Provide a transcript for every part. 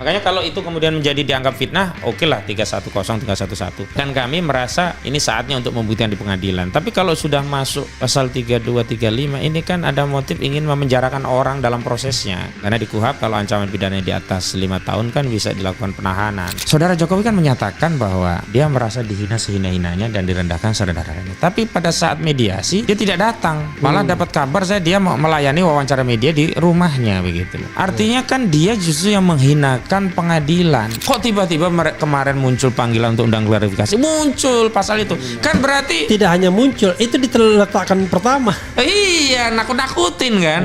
Makanya kalau itu kemudian menjadi dianggap fitnah, oke lah 310, 311. Dan kami merasa ini saatnya untuk membuktikan di pengadilan. Tapi kalau sudah masuk pasal 32, 35, ini kan ada motif ingin memenjarakan orang dalam prosesnya. Karena di KUHP kalau ancaman pidana di atas 5 tahun kan bisa dilakukan penahanan. Saudara Jokowi kan menyatakan bahwa dia merasa dihina sehina-hinanya dan direndahkan saudaranya. Tapi pada saat mediasi dia tidak datang. Malah dapat kabar dia mau melayani wawancara media di rumahnya begitu. Artinya kan dia justru yang menghinakan pengadilan. Kok tiba-tiba kemarin muncul panggilan untuk undang klarifikasi? Muncul pasal itu. Kan berarti tidak hanya muncul, itu diletakkan pertama. Iya, nakut-nakutin kan?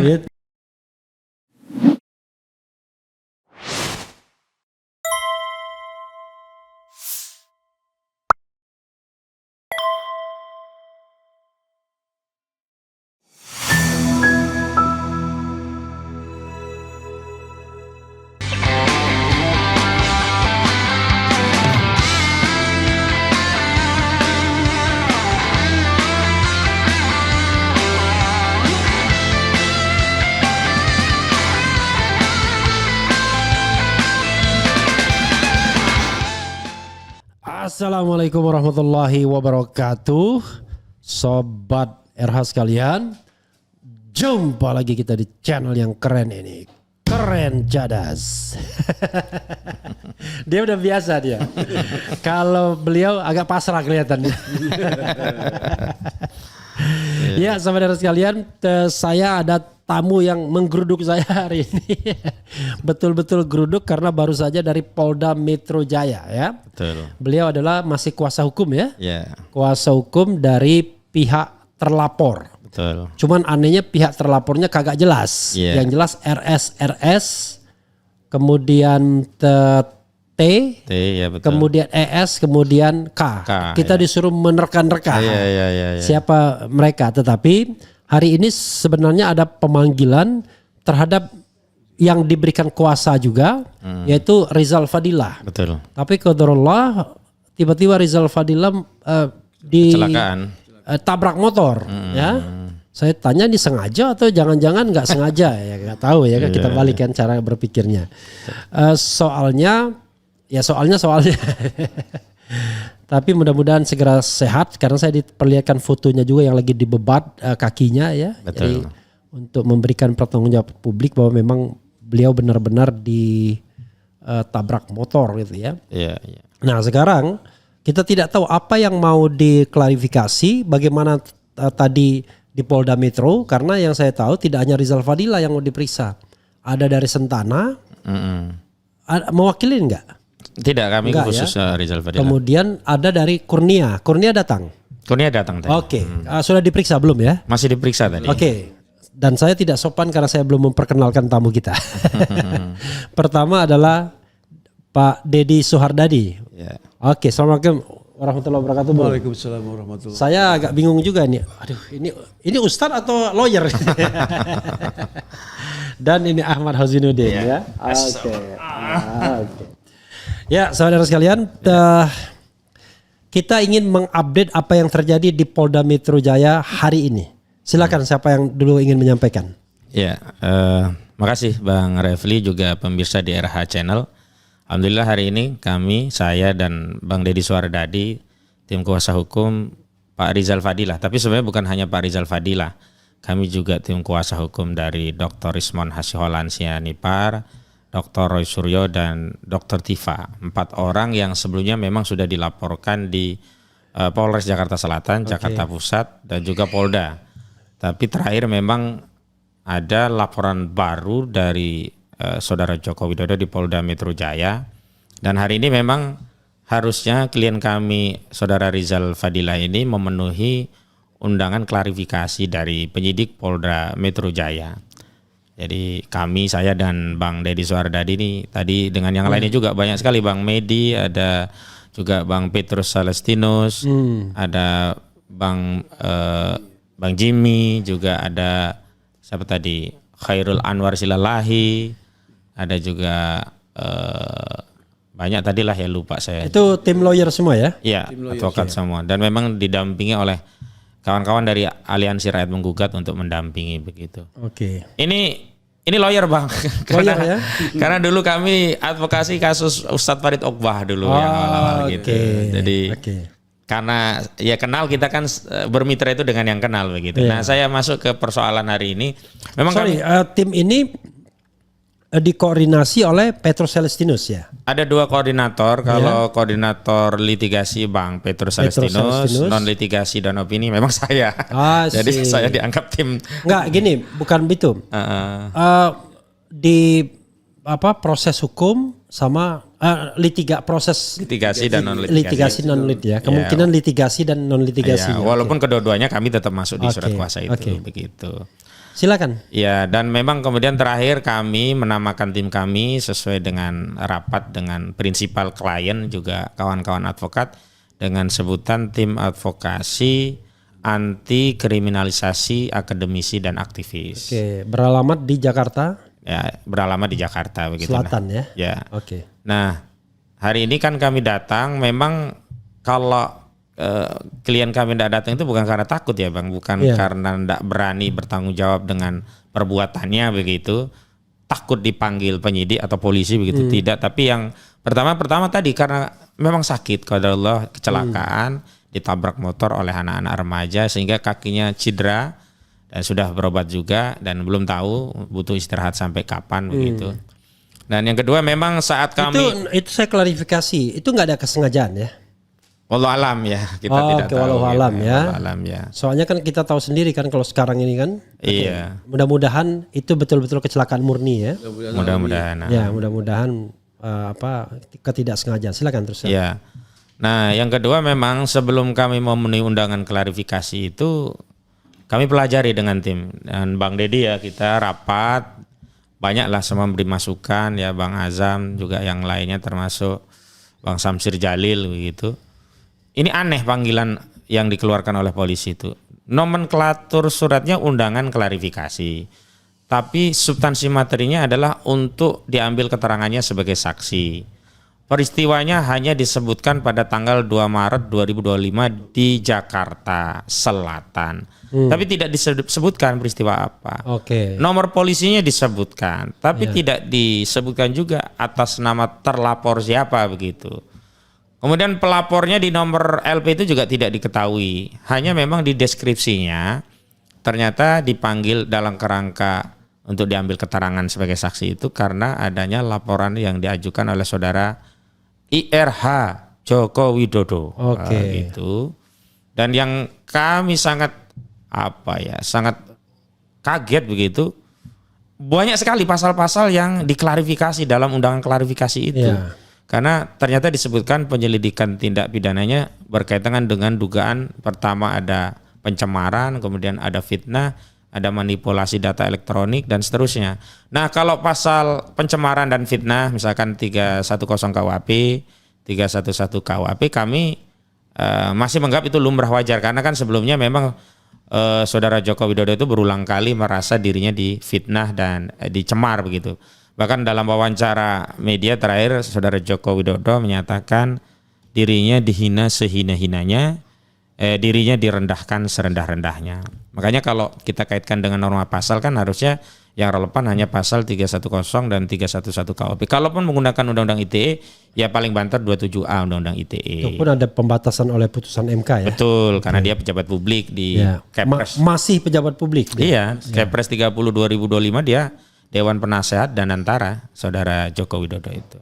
Assalamualaikum warahmatullahi wabarakatuh. Sobat RH sekalian, jumpa lagi kita di channel yang keren ini. Keren Cadas. Dia udah biasa dia. Kalau beliau agak pasrah kelihatannya. Ya, saudara sekalian, saya ada tamu yang menggeruduk saya hari ini. Betul-betul geruduk karena baru saja dari Polda Metro Jaya ya. Betul. Beliau adalah masih kuasa hukum ya. Ya. Kuasa hukum dari pihak terlapor. Betul. Cuman anehnya pihak terlapornya kagak jelas. Yeah. Yang jelas RS, kemudian T, ya betul. kemudian ES, kemudian K. Kita disuruh menerka-nerka siapa mereka. Tetapi hari ini sebenarnya ada pemanggilan terhadap yang diberikan kuasa juga, yaitu Rizal Fadilah. Betul. Tapi qadarullah tiba-tiba Rizal Fadilah di kecelakaan, tabrak motor, ya. Saya tanya ini sengaja atau jangan-jangan nggak sengaja ya, nggak tahu ya. Kita balikan cara berpikirnya. Soalnya. Tapi mudah-mudahan segera sehat karena saya diperlihatkan fotonya juga yang lagi dibebat kakinya ya. Betul. Jadi untuk memberikan pertanggungjawab publik bahwa memang beliau benar-benar ditabrak motor gitu ya. Iya. Nah sekarang kita tidak tahu apa yang mau diklarifikasi, bagaimana tadi di Polda Metro, karena yang saya tahu tidak hanya Rizal Fadilah yang mau diperiksa, ada dari Sentana, mewakili enggak? Tidak, kami enggak, khusus ya? Rizal Fadilah. Kemudian ada dari Kurnia datang. Kurnia datang tadi. Oke. Sudah diperiksa belum ya? Masih diperiksa tadi. Oke. Dan saya tidak sopan karena saya belum memperkenalkan tamu kita. Pertama adalah Pak Deddy Suhardadi. Ya. Oke, assalamualaikum warahmatullahi wabarakatuh. Waalaikumsalam warahmatullahi. Saya agak bingung juga nih. Aduh, ini ustadz atau lawyer? Dan ini Ahmad Hazinuddin ya. Oke. Ya, saudara sekalian, kita ingin mengupdate apa yang terjadi di Polda Metro Jaya hari ini. Silakan siapa yang dulu ingin menyampaikan. Ya, makasih Bang Refli juga pemirsa di RH Channel. Alhamdulillah hari ini saya dan Bang Deddy Suhardadi, tim kuasa hukum Pak Rizal Fadilah. Tapi sebenarnya bukan hanya Pak Rizal Fadilah. Kami juga tim kuasa hukum dari Dr. Rismon Hasiholansia Nipar, Dr. Roy Suryo dan Dr. Tifa. 4 orang yang sebelumnya memang sudah dilaporkan di Polres Jakarta Selatan, Jakarta Pusat dan juga Polda. Tapi terakhir memang ada laporan baru dari Saudara Joko Widodo di Polda Metro Jaya, dan hari ini memang harusnya klien kami Saudara Rizal Fadilah ini memenuhi undangan klarifikasi dari penyidik Polda Metro Jaya. Jadi saya dan Bang Deddy Suhardadi ini tadi dengan yang lainnya juga banyak sekali, Bang Medi, ada juga Bang Petrus Celestinus, ada Bang Jimmy, juga ada siapa tadi, Khairul Anwar Silalahi, ada juga banyak tadilah ya, lupa saya. Itu tim lawyer semua ya? Iya, advokat semua. Dan memang didampingi oleh kawan-kawan dari Aliansi Rakyat Menggugat untuk mendampingi begitu. Oke. Ini Ini lawyer bang, Lawyer ya? karena dulu kami advokasi kasus Ustadz Farid Ogbah dulu yang awal-awal gitu. Jadi karena ya kenal kita kan bermitra itu dengan yang kenal begitu. Nah saya masuk ke persoalan hari ini. Memang tim ini dikoordinasi oleh Petrus Celestinus ya? Ada 2 koordinator. Kalau koordinator litigasi Bang Petrus Celestinus, non litigasi dan opini memang saya. Jadi saya dianggap tim. Enggak gini, bukan begitu. Di proses hukum sama litigasi dan non litigasi. Litigasi non litigasi ya. Kemungkinan litigasi dan non litigasi. Walaupun kedua-duanya kami tetap masuk di surat kuasa itu begitu. Silakan. Ya, dan memang kemudian terakhir kami menamakan tim kami sesuai dengan rapat dengan prinsipal klien juga kawan-kawan advokat dengan sebutan tim advokasi anti kriminalisasi akademisi dan aktivis. Oke, beralamat di Jakarta? Ya, beralamat di Jakarta begitu. Selatan ya? Ya. Oke. Nah, hari ini kan kami datang memang kalau klien kami tidak datang itu bukan karena takut ya Bang, bukan karena tidak berani bertanggung jawab dengan perbuatannya begitu, takut dipanggil penyidik atau polisi begitu, tidak. Tapi yang pertama tadi karena memang sakit, qadarullah kecelakaan, ditabrak motor oleh anak-anak remaja sehingga kakinya cedera dan sudah berobat juga dan belum tahu butuh istirahat sampai kapan begitu. Dan yang kedua memang saat kami itu saya klarifikasi, itu nggak ada kesengajaan ya? Wallahu alam ya, kita tidak tahu. Wallahu alam gitu, ya. Wallahu alam ya. Soalnya kan kita tahu sendiri kan kalau sekarang ini kan. Iya. Mudah-mudahan itu betul-betul kecelakaan murni ya. Mudah-mudahan. Ya, mudah-mudahan ketidaksengajaan. Silakan terus. Iya. Nah, yang kedua memang sebelum kami memenuhi undangan klarifikasi itu kami pelajari dengan tim dan Bang Dedi ya, kita rapat banyaklah semua memberi masukan ya, Bang Azam juga yang lainnya termasuk Bang Samsir Jalil begitu. Ini aneh panggilan yang dikeluarkan oleh polisi itu. Nomenklatur suratnya undangan klarifikasi. Tapi substansi materinya adalah untuk diambil keterangannya sebagai saksi. Peristiwanya hanya disebutkan pada tanggal 2 Maret 2025 di Jakarta Selatan. Tapi tidak disebutkan peristiwa apa. Nomor polisinya disebutkan, tapi tidak disebutkan juga atas nama terlapor siapa begitu. Kemudian pelapornya di nomor LP itu juga tidak diketahui. Hanya memang di deskripsinya ternyata dipanggil dalam kerangka untuk diambil keterangan sebagai saksi itu karena adanya laporan yang diajukan oleh saudara IRH Joko Widodo. Gitu. Dan yang kami sangat sangat kaget begitu. Banyak sekali pasal-pasal yang diklarifikasi dalam undangan klarifikasi itu. Karena ternyata disebutkan penyelidikan tindak pidananya berkaitan dengan dugaan pertama ada pencemaran, kemudian ada fitnah, ada manipulasi data elektronik dan seterusnya. Nah, kalau pasal pencemaran dan fitnah misalkan 310 KUHP, 311 KUHP kami masih menganggap itu lumrah wajar karena kan sebelumnya memang saudara Joko Widodo itu berulang kali merasa dirinya difitnah dan dicemar begitu. Bahkan dalam wawancara media terakhir saudara Joko Widodo menyatakan dirinya dihina sehina-hinanya, dirinya direndahkan serendah-rendahnya. Makanya kalau kita kaitkan dengan norma pasal kan harusnya yang relevan hanya pasal 310 dan 311 KUHP. Kalaupun menggunakan undang-undang ITE ya paling banter 27A undang-undang ITE. Itu pun ada pembatasan oleh putusan MK ya. Betul, karena dia pejabat publik di Kepres. Masih pejabat publik. Iya, Kepres 30 2025 dia Dewan Penasehat dan Antara saudara Joko Widodo itu.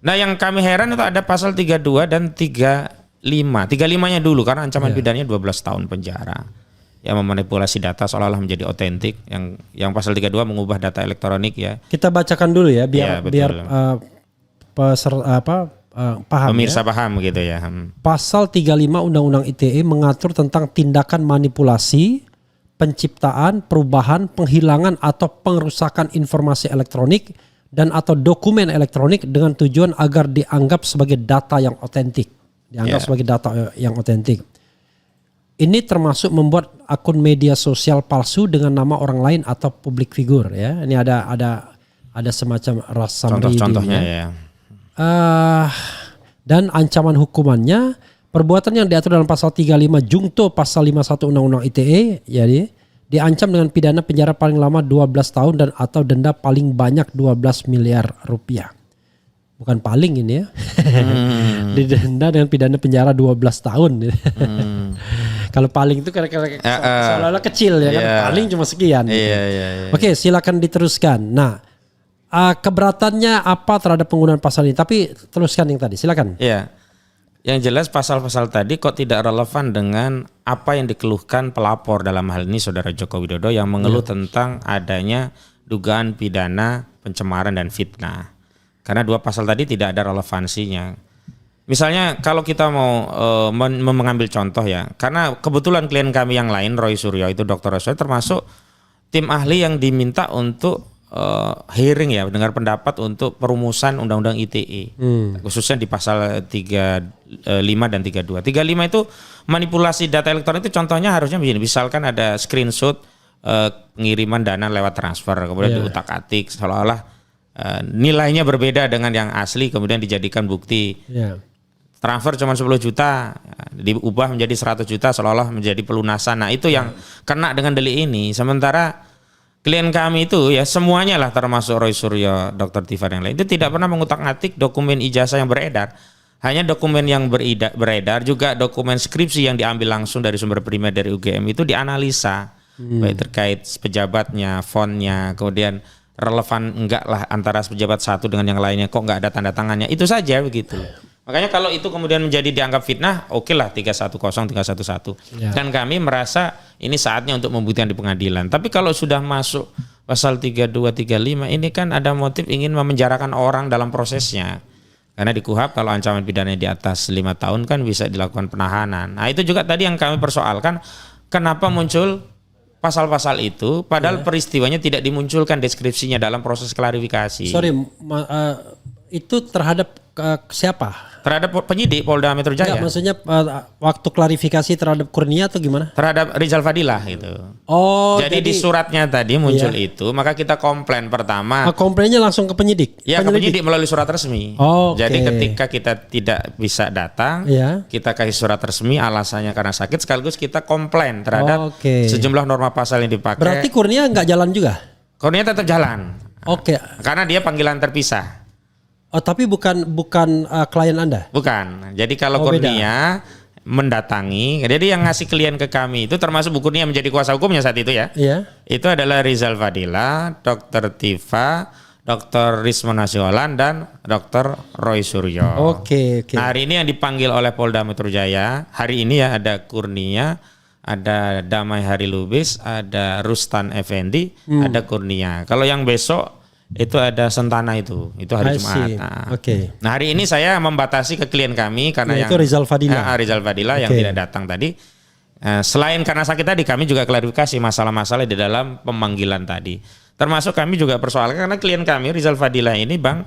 Nah, yang kami heran itu ada pasal 32 dan 35. 35-nya dulu karena ancaman pidananya 12 tahun penjara. Yang memanipulasi data seolah-olah menjadi otentik. Yang pasal 32 mengubah data elektronik ya. Kita bacakan dulu ya biar paham. Pemirsa paham gitu ya. Pasal 35 Undang-Undang ITE mengatur tentang tindakan manipulasi, penciptaan, perubahan, penghilangan atau pengrusakan informasi elektronik dan atau dokumen elektronik dengan tujuan agar dianggap sebagai data yang otentik. Sebagai data yang otentik. Ini termasuk membuat akun media sosial palsu dengan nama orang lain atau publik figur ya. Ini ada semacam contoh-contohnya ya. Dan ancaman hukumannya perbuatan yang diatur dalam pasal 35 Jungto pasal 51 Undang-Undang ITE jadi diancam dengan pidana penjara paling lama 12 tahun dan atau denda paling banyak 12 miliar rupiah. Bukan paling ini ya. Didenda dengan pidana penjara 12 tahun. Kalau paling itu kira-kira seolah-olah kecil ya kan. Paling cuma sekian. Oke, silakan diteruskan. Nah, keberatannya apa terhadap penggunaan pasal ini? Tapi teruskan yang tadi, silakan. Iya. Yang jelas pasal-pasal tadi kok tidak relevan dengan apa yang dikeluhkan pelapor, dalam hal ini Saudara Joko Widodo yang mengeluh tentang adanya dugaan pidana pencemaran dan fitnah. Karena dua pasal tadi tidak ada relevansinya. Misalnya kalau kita mau mengambil contoh ya, karena kebetulan klien kami yang lain, Roy Suryo itu Dr. Roy Suryo termasuk tim ahli yang diminta untuk hearing ya, dengar pendapat untuk perumusan Undang-Undang ITE, khususnya di pasal 35 dan 32. 35 itu manipulasi data elektronik itu contohnya harusnya begini, misalkan ada screenshot pengiriman dana lewat transfer, kemudian diutak-atik seolah-olah nilainya berbeda dengan yang asli, kemudian dijadikan bukti. Transfer cuma 10 juta, diubah menjadi 100 juta seolah-olah menjadi pelunasan. Nah itu yang kena dengan delik ini. Sementara klien kami itu ya semuanya lah, termasuk Roy Suryo, Dr. Tifa dan lain, itu tidak pernah mengutak-atik dokumen ijazah yang beredar. Hanya dokumen yang beredar, juga dokumen skripsi yang diambil langsung dari sumber primer dari UGM itu dianalisa. Baik terkait pejabatnya, fontnya, kemudian relevan enggak lah antara pejabat satu dengan yang lainnya, kok enggak ada tanda tangannya, itu saja begitu. Makanya kalau itu kemudian menjadi dianggap fitnah, oke lah 310, 311. Dan kami merasa ini saatnya untuk membuktikan di pengadilan. Tapi kalau sudah masuk pasal 32, 35 ini kan ada motif ingin memenjarakan orang dalam prosesnya. Karena di KUHP kalau ancaman pidananya di atas 5 tahun kan bisa dilakukan penahanan. Nah itu juga tadi yang kami persoalkan, kenapa muncul pasal-pasal itu padahal peristiwanya tidak dimunculkan deskripsinya dalam proses klarifikasi. Sorry, itu terhadap siapa? Terhadap penyidik Polda Metro Jaya. Enggak, maksudnya waktu klarifikasi terhadap Kurnia atau gimana? Terhadap Rizal Fadilah gitu. Oh, jadi di suratnya tadi muncul itu, maka kita komplain pertama. Komplainnya langsung ke penyidik? Ya, ke penyidik melalui surat resmi. Jadi ketika kita tidak bisa datang, kita kasih surat resmi alasannya karena sakit, sekaligus kita komplain terhadap sejumlah norma pasal yang dipakai. Berarti Kurnia nggak jalan juga? Kurnia tetap jalan. Karena dia panggilan terpisah. Oh, tapi bukan klien Anda? Bukan. Jadi kalau Kurnia mendatangi, jadi yang ngasih klien ke kami itu termasuk Bu Kurnia menjadi kuasa hukumnya saat itu ya. Itu adalah Rizal Fadilah, Dr. Tifa, Dr. Risma Nasiolan dan Dr. Roy Suryo. Nah, hari ini yang dipanggil oleh Polda Metro Jaya, hari ini ya ada Kurnia, ada Damai Hari Lubis, ada Rustan Effendi, ada Kurnia. Kalau yang besok itu ada Sentana itu hari Jumat. Nah hari ini saya membatasi ke klien kami karena yang itu Rizal Fadilah. Rizal Fadilah yang tidak datang tadi. Selain karena sakit tadi, kami juga klarifikasi masalah-masalah di dalam pemanggilan tadi. Termasuk kami juga persoalkan karena klien kami Rizal Fadilah ini Bang,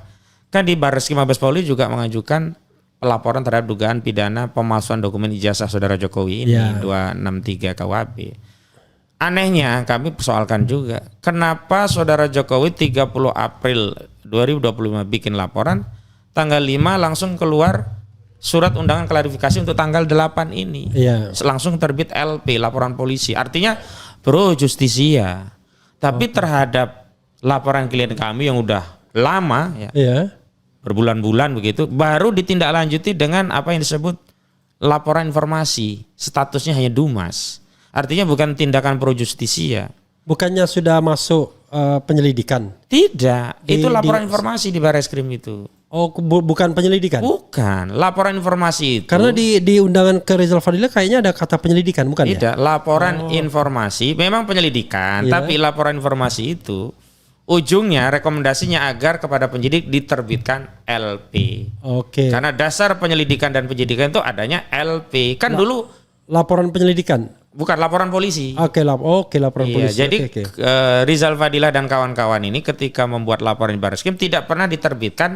kan di Barreskrim Mabes Polri juga mengajukan pelaporan terhadap dugaan pidana pemalsuan dokumen ijazah Saudara Jokowi ini 263 KUHP. Anehnya kami persoalkan juga, kenapa Saudara Jokowi 30 April 2025 bikin laporan, tanggal 5 langsung keluar surat undangan klarifikasi untuk tanggal 8 ini. Langsung terbit LP, laporan polisi. Artinya pro justisia. Tapi terhadap laporan klien kami yang udah lama berbulan-bulan begitu, baru ditindaklanjuti dengan apa yang disebut laporan informasi, statusnya hanya Dumas. Artinya bukan tindakan pro justisia. Bukannya sudah masuk penyelidikan? Tidak, itu laporan informasi di Barreskrim itu. Oh, bukan penyelidikan? Bukan, laporan informasi itu. Karena di undangan ke Rizal Fadilah kayaknya ada kata penyelidikan, bukan? Tidak, laporan informasi, memang penyelidikan, tapi laporan informasi itu ujungnya rekomendasinya agar kepada penyidik diterbitkan LP. Karena dasar penyelidikan dan penyidikan itu adanya LP. Kan dulu laporan penyelidikan. Bukan laporan polisi. Laporan polisi. Jadi Rizal Fadilah dan kawan-kawan ini ketika membuat laporan di Barreskrim tidak pernah diterbitkan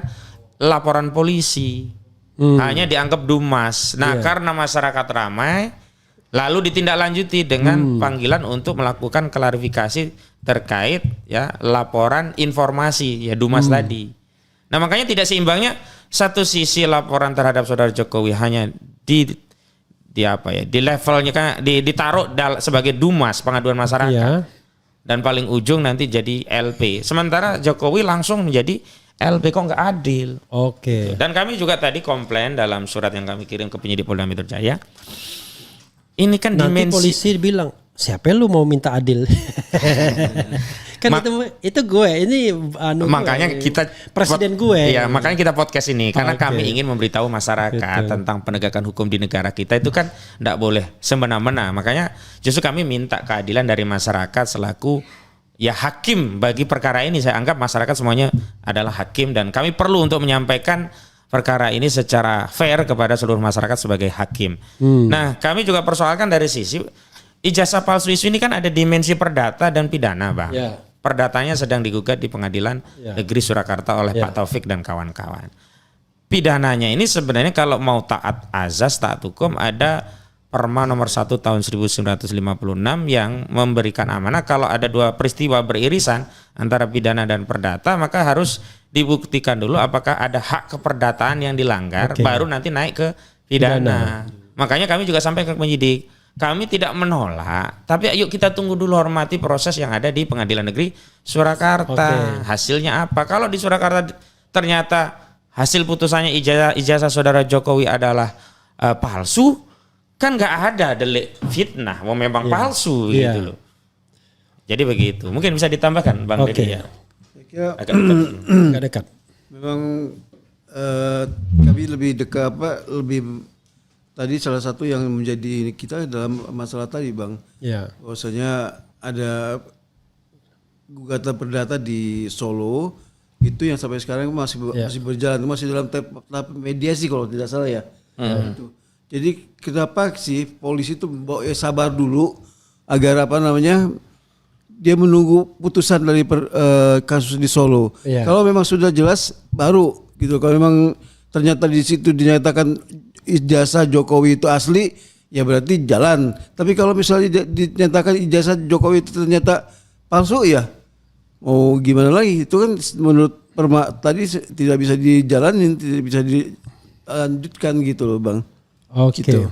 laporan polisi. Hanya dianggap Dumas. Nah, karena masyarakat ramai, lalu ditindaklanjuti dengan panggilan untuk melakukan klarifikasi terkait laporan informasi Dumas tadi. Nah, makanya tidak seimbangnya satu sisi laporan terhadap Saudara Jokowi hanya di levelnya kan ditaruh sebagai Dumas pengaduan masyarakat. Iya. Dan paling ujung nanti jadi LP. Sementara Jokowi langsung menjadi LP, kok nggak adil. Oke. Dan kami juga tadi komplain dalam surat yang kami kirim ke penyidik Polda Metro Jaya. Ini kan Nanti dimensi polisi bilang, siapa lu mau minta adil? Kan itu gue, ini makanya gue, kita presiden gue. Iya, makanya kita podcast ini karena Oke. kami ingin memberitahu masyarakat tentang penegakan hukum di negara kita itu kan tidak boleh semena-mena. Makanya justru kami minta keadilan dari masyarakat selaku ya hakim bagi perkara ini. Saya anggap masyarakat semuanya adalah hakim dan kami perlu untuk menyampaikan perkara ini secara fair kepada seluruh masyarakat sebagai hakim. Nah, kami juga persoalkan dari sisi ijazah palsu isu ini kan ada dimensi perdata dan pidana, Bang. Ya. Perdatanya sedang digugat di Pengadilan Negeri Surakarta oleh Pak Taufik dan kawan-kawan. Pidananya ini sebenarnya kalau mau taat azas, taat hukum, ada Perma nomor 1 tahun 1956 yang memberikan amanah kalau ada dua peristiwa beririsan antara pidana dan perdata, maka harus dibuktikan dulu apakah ada hak keperdataan yang dilanggar, baru nanti naik ke pidana. Makanya kami juga sampai ke penyidik, kami tidak menolak, tapi ayo kita tunggu dulu, hormati proses yang ada di Pengadilan Negeri Surakarta. Hasilnya apa? Kalau di Surakarta ternyata hasil putusannya ijazah saudara Jokowi adalah palsu, kan nggak ada delik fitnah, mau memang palsu gitu loh. Jadi begitu. Mungkin bisa ditambahkan, Bang Deddy ya. Agak dekat. Memang kami lebih dekat lebih tadi salah satu yang menjadi kita dalam masalah tadi, Bang. Ya. Bahwasanya ada gugatan perdata di Solo itu yang sampai sekarang masih berjalan, masih dalam tahap mediasi kalau tidak salah ya. Itu. Jadi kenapa sih polisi itu sabar dulu agar dia menunggu putusan dari kasus di Solo. Kalau memang sudah jelas baru gitu. Kalau memang ternyata di situ dinyatakan ijazah Jokowi itu asli, ya berarti jalan. Tapi kalau misalnya dinyatakan ijazah Jokowi itu ternyata palsu, ya mau gimana lagi? Itu kan menurut Perma tadi tidak bisa dijalanin, tidak bisa dilanjutkan gitu loh, Bang. Oke. Gitu.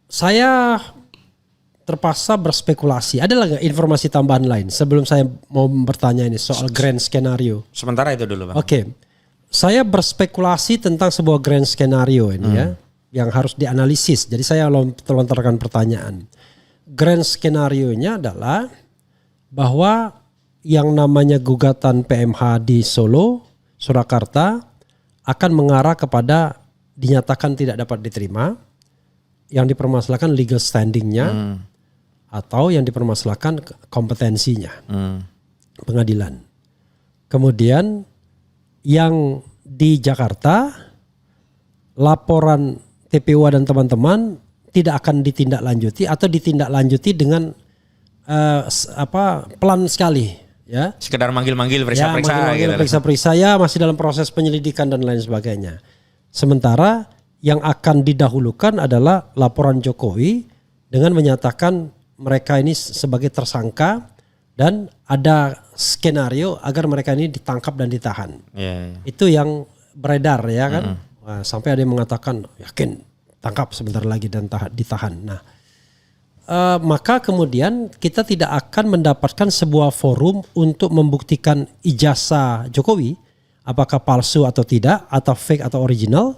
Saya terpaksa berspekulasi. Ada nggak informasi tambahan lain sebelum saya mau bertanya ini soal grand skenario? Sementara itu dulu, Bang. Oke. Saya berspekulasi tentang sebuah grand skenario ini ya, yang harus dianalisis. Jadi saya lontarkan pertanyaan. Grand skenario-nya adalah bahwa yang namanya gugatan PMH di Solo, Surakarta akan mengarah kepada dinyatakan tidak dapat diterima, yang dipermasalahkan legal standingnya, atau yang dipermasalahkan kompetensinya, pengadilan. Kemudian yang di Jakarta, laporan TPU dan teman-teman tidak akan ditindaklanjuti atau ditindaklanjuti dengan pelan sekali, ya. Sekedar manggil-manggil, periksa-periksa, gitu. Periksa-periksa, ya masih dalam proses penyelidikan dan lain sebagainya. Sementara yang akan didahulukan adalah laporan Jokowi dengan menyatakan mereka ini sebagai tersangka dan ada skenario agar mereka ini ditangkap dan ditahan. Itu yang beredar, ya kan. Nah, sampai ada yang mengatakan yakin tangkap sebentar lagi dan ditahan. Nah, maka kemudian kita tidak akan mendapatkan sebuah forum untuk membuktikan ijazah Jokowi apakah palsu atau tidak, atau fake atau original,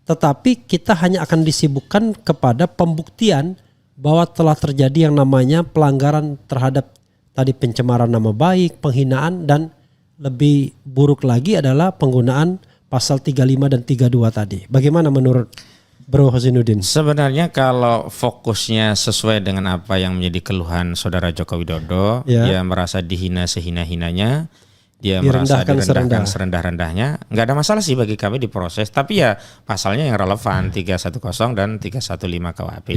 tetapi kita hanya akan disibukkan kepada pembuktian bahwa telah terjadi yang namanya pelanggaran terhadap tadi pencemaran nama baik, penghinaan, dan lebih buruk lagi adalah penggunaan pasal 35 dan 32 tadi. Bagaimana menurut Bro Hosinuddin? Sebenarnya kalau fokusnya sesuai dengan apa yang menjadi keluhan saudara Joko Widodo, dia merasa dihina sehina-hinanya, dia merasa direndahkan serendah-rendahnya, nggak ada masalah sih bagi kami diproses. Tapi ya pasalnya yang relevan 310 dan 315 KUHP.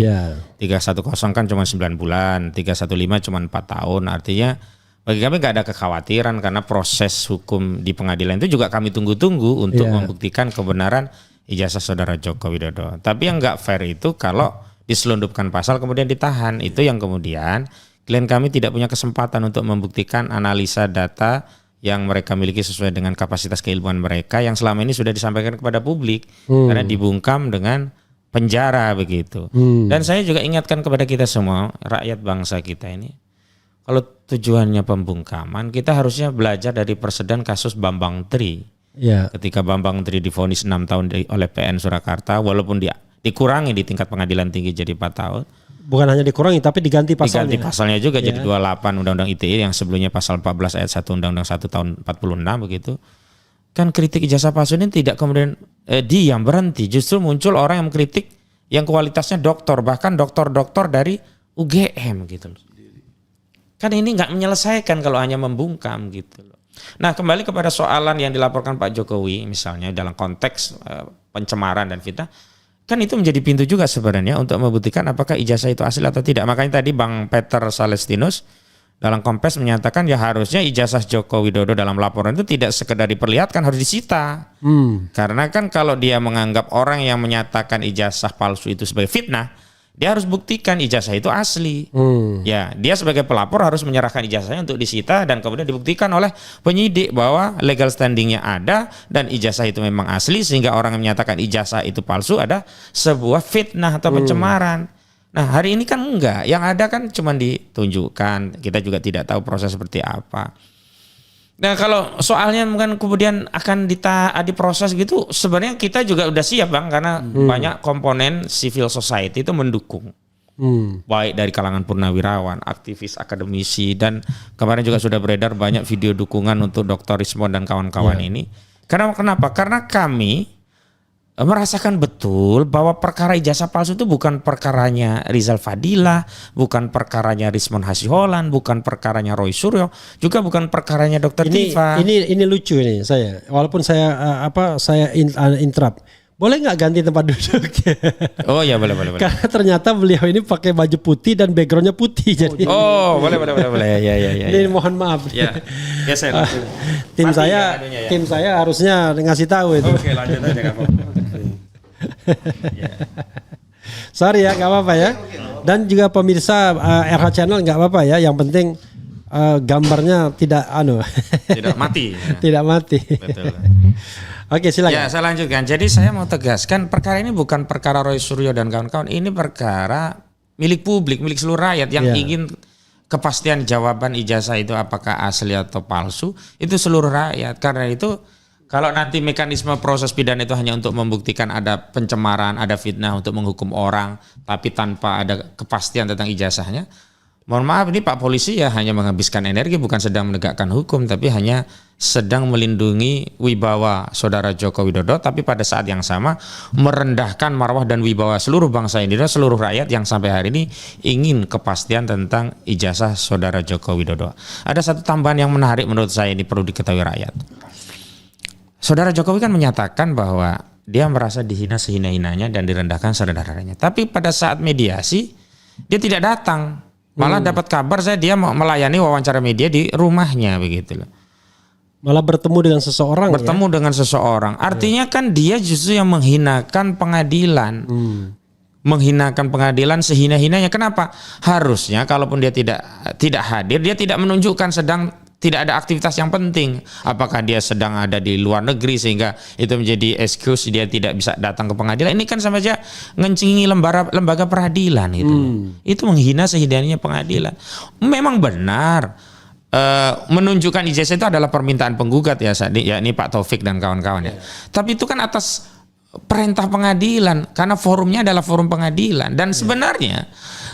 310 kan cuma 9 bulan, 315 cuma 4 tahun. Artinya bagi kami nggak ada kekhawatiran karena proses hukum di pengadilan itu juga kami tunggu-tunggu untuk membuktikan kebenaran ijazah saudara Joko Widodo. Tapi yang nggak fair itu kalau diselundupkan pasal kemudian ditahan. Itu yang kemudian klien kami tidak punya kesempatan untuk membuktikan analisa data yang mereka miliki sesuai dengan kapasitas keilmuan mereka yang selama ini sudah disampaikan kepada publik, karena dibungkam dengan penjara begitu. Dan saya juga ingatkan kepada kita semua, rakyat bangsa kita ini, kalau tujuannya pembungkaman, kita harusnya belajar dari persediaan kasus Bambang Tri. Ya. Ketika Bambang Tri divonis 6 tahun oleh PN Surakarta, walaupun dikurangi di tingkat pengadilan tinggi jadi 4 tahun. Bukan hanya dikurangi tapi diganti pasalnya. Diganti pasalnya juga jadi 28 Undang-Undang ITE yang sebelumnya pasal 14 ayat 1 Undang-Undang 1 tahun 46 begitu. Kan kritik ijazah palsu ini tidak kemudian diam berhenti, justru muncul orang yang mengkritik yang kualitasnya doktor, bahkan doktor-doktor dari UGM gitu loh. Kan ini nggak menyelesaikan kalau hanya membungkam gitu loh. Nah, kembali kepada soalan yang dilaporkan Pak Jokowi misalnya dalam konteks pencemaran dan fitnah, kan itu menjadi pintu juga sebenarnya untuk membuktikan apakah ijazah itu asli atau tidak. Makanya tadi Bang Peter Salestinus dalam Kompes menyatakan ya harusnya ijazah Joko Widodo dalam laporan itu tidak sekedar diperlihatkan, harus disita. Karena kan kalau dia menganggap orang yang menyatakan ijazah palsu itu sebagai fitnah, dia harus buktikan ijazah itu asli. Ya, dia sebagai pelapor harus menyerahkan ijazahnya untuk disita dan kemudian dibuktikan oleh penyidik bahwa legal standingnya ada dan ijazah itu memang asli, sehingga orang yang menyatakan ijazah itu palsu ada sebuah fitnah atau pencemaran. Nah, hari ini kan enggak, yang ada kan cuma ditunjukkan, kita juga tidak tahu proses seperti apa. Nah, kalau soalnya mungkin kemudian akan diproses gitu, sebenarnya kita juga udah siap Bang, karena banyak komponen civil society itu mendukung. Baik dari kalangan purnawirawan, aktivis, akademisi, dan kemarin juga sudah beredar banyak video dukungan untuk Dr. Rismond dan kawan-kawan ini. Karena kenapa? Karena kami merasakan betul bahwa perkara ijazah palsu itu bukan perkaranya Rizal Fadilah, bukan perkaranya Rismond Hasiholan, bukan perkaranya Roy Suryo, juga bukan perkaranya Dr. Tifa. Ini lucu ini saya. Walaupun saya saya interrupt. Boleh nggak ganti tempat duduk? Oh ya boleh. Karena ternyata beliau ini pakai baju putih dan backgroundnya putih. Jadi boleh. Ya. Ini mohon maaf. Ya saya. Tim saya harusnya ngasih tahu itu. Oke, lanjut aja nggak apa-apa. Sorry ya, nggak apa-apa ya. Dan juga pemirsa RH Channel nggak apa-apa ya. Yang penting gambarnya tidak tidak mati. Tidak mati. Betul. Oke, silakan. Ya, saya lanjutkan. Jadi saya mau tegaskan perkara ini bukan perkara Roy Suryo dan kawan-kawan. Ini perkara milik publik, milik seluruh rakyat yang ingin kepastian jawaban ijazah itu apakah asli atau palsu. Itu seluruh rakyat. Karena itu kalau nanti mekanisme proses pidana itu hanya untuk membuktikan ada pencemaran, ada fitnah untuk menghukum orang, tapi tanpa ada kepastian tentang ijazahnya. Mohon maaf, ini Pak Polisi ya hanya menghabiskan energi, bukan sedang menegakkan hukum, tapi hanya sedang melindungi wibawa Saudara Joko Widodo, tapi pada saat yang sama merendahkan marwah dan wibawa seluruh bangsa Indonesia, seluruh rakyat yang sampai hari ini ingin kepastian tentang ijazah Saudara Joko Widodo. Ada satu tambahan yang menarik menurut saya, ini perlu diketahui rakyat. Saudara Jokowi kan menyatakan bahwa dia merasa dihina sehina-hinanya dan direndahkan saudaranya. Tapi pada saat mediasi dia tidak datang. Malah dapat kabar dia mau melayani wawancara media di rumahnya begitu loh. Malah bertemu dengan seseorang. Dengan seseorang. Artinya kan dia justru yang menghinakan pengadilan. Menghinakan pengadilan sehina-hinanya. Kenapa? Harusnya kalaupun dia tidak hadir, dia tidak menunjukkan tidak ada aktivitas yang penting. Apakah dia sedang ada di luar negeri sehingga itu menjadi excuse dia tidak bisa datang ke pengadilan. Ini kan sama aja ngencingi lembaga peradilan itu. Itu menghina sehinanya pengadilan. Memang benar menunjukkan ijazah itu adalah permintaan penggugat ya ini Pak Taufik dan kawan-kawan ya. Tapi itu kan atas perintah pengadilan karena forumnya adalah forum pengadilan dan sebenarnya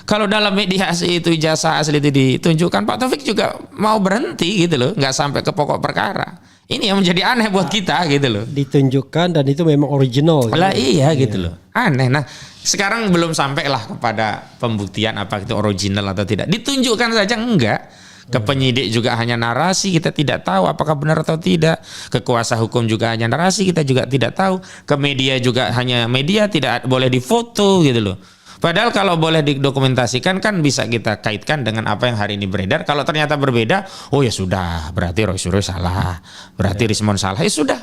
kalau dalam mediasi itu ijazah asli itu ditunjukkan, Pak Taufik juga mau berhenti gitu loh, nggak sampai ke pokok perkara. Ini yang menjadi aneh buat kita gitu loh. Ditunjukkan dan itu memang original. Lah iya gitu loh, aneh. Nah sekarang belum sampai lah kepada pembuktian apa itu original atau tidak. Ditunjukkan saja enggak. Ke penyidik juga hanya narasi, kita tidak tahu apakah benar atau tidak. Ke kuasa hukum juga hanya narasi, kita juga tidak tahu. Ke media juga hanya media, tidak boleh difoto gitu loh. Padahal kalau boleh didokumentasikan kan bisa kita kaitkan dengan apa yang hari ini beredar. Kalau ternyata berbeda, oh ya sudah, berarti Roy Suryo salah, berarti Rismond salah, ya sudah.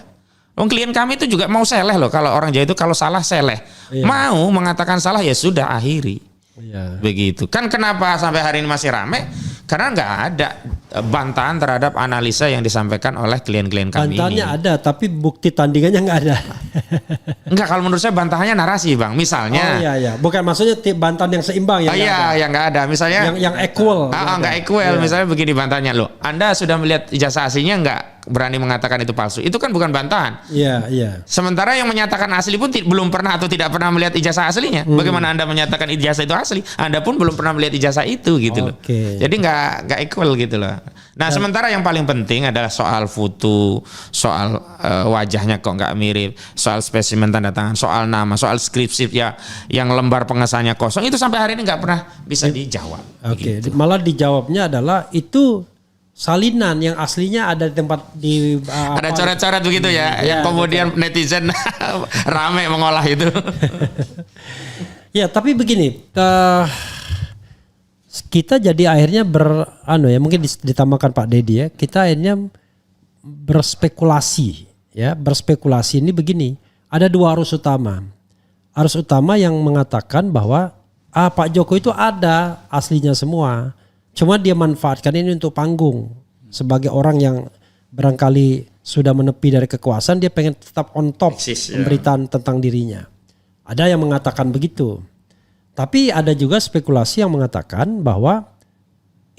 Klien kami itu juga mau seleh loh, kalau orang Jawa itu kalau salah seleh. Mau mengatakan salah ya sudah akhiri. Begitu. Kan kenapa sampai hari ini masih rame? Karena nggak ada bantahan terhadap analisa yang disampaikan oleh klien-klien kami. Bantahannya ada, tapi bukti tandingannya nggak ada. Enggak, kalau menurut saya bantahannya narasi, Bang. Misalnya. Oh iya, bukan maksudnya bantahan yang seimbang ya. Yang nggak ada. Misalnya. Yang equal. Nggak equal. Misalnya begini bantahannya, loh. Anda sudah melihat ijazah aslinya nggak berani mengatakan itu palsu? Itu kan bukan bantahan. Iya. Sementara yang menyatakan asli pun belum pernah atau tidak pernah melihat ijazah aslinya. Bagaimana Anda menyatakan ijazah itu asli? Anda pun belum pernah melihat ijazah itu gitu loh. Jadi nggak equal gitu loh. Nah, sementara yang paling penting adalah soal foto, soal wajahnya kok nggak mirip, soal spesimen tanda tangan, soal nama, soal skripsi ya yang lembar pengesahannya kosong, itu sampai hari ini nggak pernah bisa dijawab. Gitu. Malah dijawabnya adalah itu salinan yang aslinya ada di tempat di ada coret-coret begitu ya, yang kemudian betul. Netizen rame mengolah itu. Ya, tapi begini, kita jadi akhirnya mungkin ditambahkan Pak Dedi ya, kita akhirnya berspekulasi ini begini, ada dua arus utama. Arus utama yang mengatakan bahwa Pak Jokowi itu ada aslinya semua, cuma dia manfaatkan ini untuk panggung sebagai orang yang barangkali sudah menepi dari kekuasaan, dia pengen tetap on top pemberitaan tentang dirinya. Ada yang mengatakan begitu. Tapi ada juga spekulasi yang mengatakan bahwa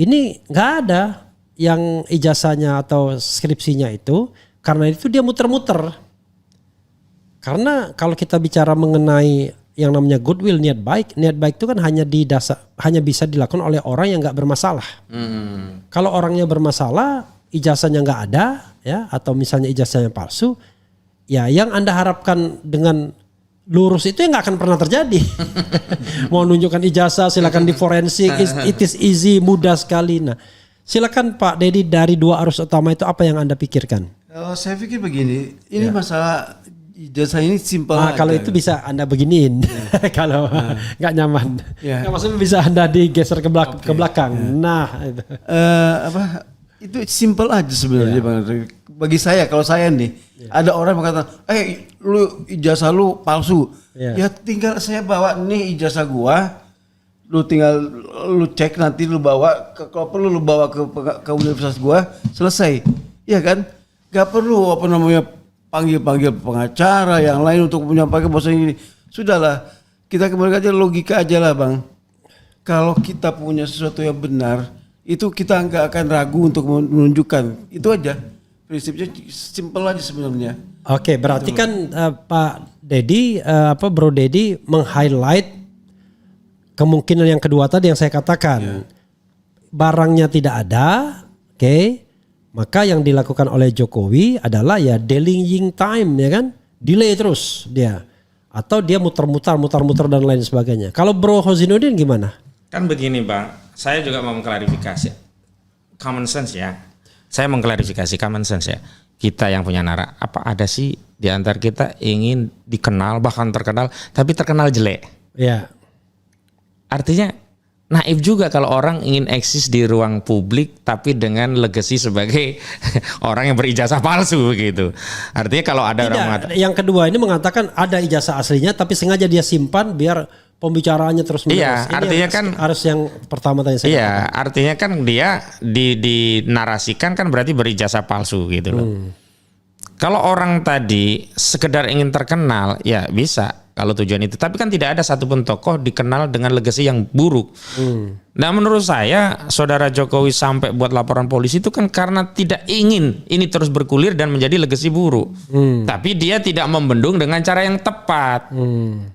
ini nggak ada yang ijazahnya atau skripsinya itu, karena itu dia muter-muter. Karena kalau kita bicara mengenai yang namanya goodwill, niat baik itu kan hanya bisa dilakukan oleh orang yang nggak bermasalah. Kalau orangnya bermasalah, ijazahnya nggak ada, ya, atau misalnya ijazahnya palsu, ya yang Anda harapkan dengan lurus itu yang nggak akan pernah terjadi. Mau nunjukkan ijazah silakan di forensik, it is easy, mudah sekali. Nah, silakan Pak Dedi, dari dua arus utama itu apa yang Anda pikirkan? Saya pikir begini, ini masalah ijazah ini simpel. Kalau itu bisa Anda beginiin, kalau nggak nyaman. Nggak, maksudnya bisa Anda digeser ke belakang. Nah, itu. Itu simpel aja sebenarnya, Bang. Bagi saya, kalau saya nih, ada orang mengatakan, lu ijazah lu palsu. Ya tinggal saya bawa nih ijazah gua, lu tinggal lu cek, nanti lu bawa kalau perlu lu bawa ke universitas gua, selesai. Iya kan? Gak perlu panggil pengacara yang lain untuk menyampaikan bahasa ini. Sudahlah, kita kembali aja logika aja lah, Bang. Kalau kita punya sesuatu yang benar, itu kita nggak akan ragu untuk menunjukkan. Itu aja. Prinsipnya simpel aja sebenarnya. Oke, berarti kan Pak Dedi, Bro Dedi meng-highlight kemungkinan yang kedua tadi yang saya katakan. Barangnya tidak ada, maka yang dilakukan oleh Jokowi adalah ya delaying time, ya kan? Delay terus dia. Atau dia muter-muter dan lain sebagainya. Kalau Bro Hozinudin gimana? Kan begini, Bang. Saya juga mau mengklarifikasi. Common sense ya. Saya mengklarifikasi common sense ya. Kita yang punya narak, apa ada sih di antara kita ingin dikenal, bahkan terkenal, tapi terkenal jelek? Ya. Artinya naif juga kalau orang ingin eksis di ruang publik tapi dengan legacy sebagai orang yang berijazah palsu gitu. Artinya kalau ada orang mengatakan, yang kedua ini mengatakan ada ijazah aslinya tapi sengaja dia simpan biar pembicaraannya terus menerus. Iya, ini artinya kan harus yang pertama tadi saya katakan. Artinya kan dia dinarasikan kan berarti berijazah palsu gitu loh. Kalau orang tadi sekedar ingin terkenal, ya bisa kalau tujuan itu. Tapi kan tidak ada satupun tokoh dikenal dengan legacy yang buruk. Nah, menurut saya saudara Jokowi sampai buat laporan polisi itu kan karena tidak ingin ini terus bergulir dan menjadi legacy buruk. Tapi dia tidak membendung dengan cara yang tepat.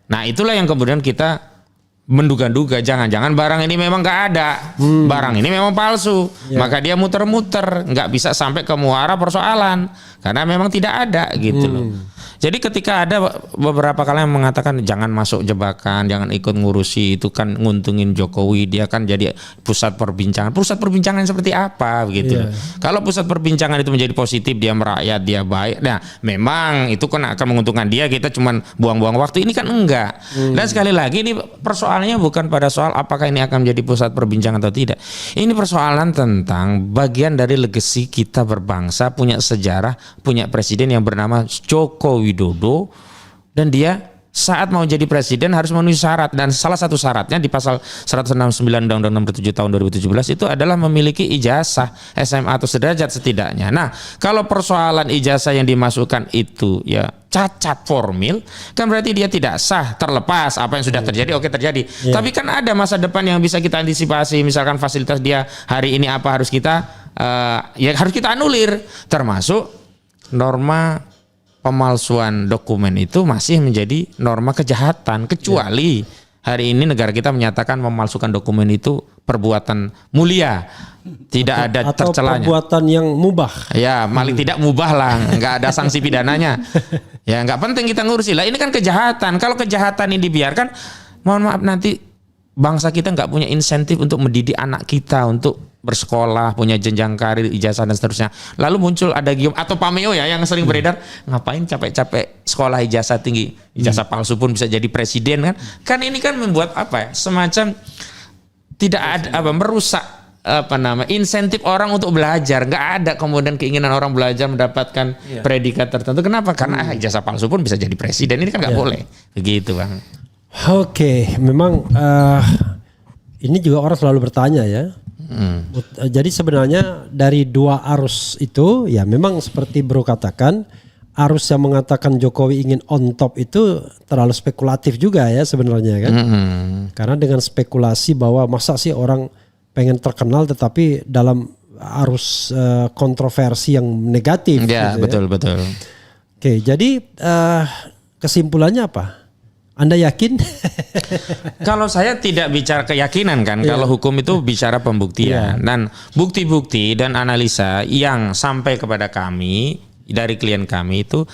Nah, itulah yang kemudian kita menduga-duga, jangan-jangan barang ini memang nggak ada, barang ini memang palsu, maka dia muter-muter, nggak bisa sampai ke muara persoalan karena memang tidak ada gitu loh. Jadi ketika ada beberapa kali yang mengatakan jangan masuk jebakan, jangan ikut ngurusi itu kan nguntungin Jokowi, dia kan jadi pusat perbincangan. Pusat perbincangan seperti apa begitu. Kalau pusat perbincangan itu menjadi positif, dia merakyat, dia baik. Nah, memang itu kan akan menguntungkan dia, kita cuman buang-buang waktu. Ini kan enggak. Dan sekali lagi ini persoalannya bukan pada soal apakah ini akan menjadi pusat perbincangan atau tidak. Ini persoalan tentang bagian dari legacy kita berbangsa, punya sejarah, punya presiden yang bernama Joko Widodo, dan dia saat mau jadi presiden harus memenuhi syarat, dan salah satu syaratnya di pasal 169 Undang-Undang Nomor 7 Tahun 2017 itu adalah memiliki ijazah SMA atau sederajat setidaknya. Nah, kalau persoalan ijazah yang dimasukkan itu ya cacat formil, kan berarti dia tidak sah, terlepas apa yang sudah terjadi oke terjadi. Tapi kan ada masa depan yang bisa kita antisipasi, misalkan fasilitas dia hari ini apa harus kita harus kita anulir, termasuk norma pemalsuan dokumen itu masih menjadi norma kejahatan, kecuali hari ini negara kita menyatakan memalsukan dokumen itu perbuatan mulia, tidak ada atau tercelanya. Perbuatan yang mubah. Ya, paling tidak mubah lah, nggak ada sanksi pidananya. Ya, nggak penting kita ngurusi lah. Ini kan kejahatan. Kalau kejahatan ini dibiarkan, mohon maaf nanti bangsa kita nggak punya insentif untuk mendidik anak kita untuk bersekolah, punya jenjang karir, ijazah dan seterusnya. Lalu muncul ada Gium atau Pameo ya yang sering beredar, ngapain capek-capek sekolah ijazah tinggi, ijazah palsu pun bisa jadi presiden kan? Kan ini kan membuat apa ya? Semacam tidak ada merusak insentif orang untuk belajar. Nggak ada kemudian keinginan orang belajar mendapatkan predikat tertentu. Kenapa? Karena ijazah palsu pun bisa jadi presiden. Ini kan nggak boleh. Begitu, Bang. Oke, memang ini juga orang selalu bertanya ya. Jadi sebenarnya dari dua arus itu ya memang seperti Bro katakan, arus yang mengatakan Jokowi ingin on top itu terlalu spekulatif juga ya sebenarnya kan. Karena dengan spekulasi bahwa masa sih orang pengen terkenal tetapi dalam arus kontroversi yang negatif. Ya, gitu betul. Oke, jadi kesimpulannya apa? Anda yakin? Kalau saya tidak bicara keyakinan kan, kalau hukum itu bicara pembuktian dan bukti-bukti dan analisa yang sampai kepada kami dari klien kami itu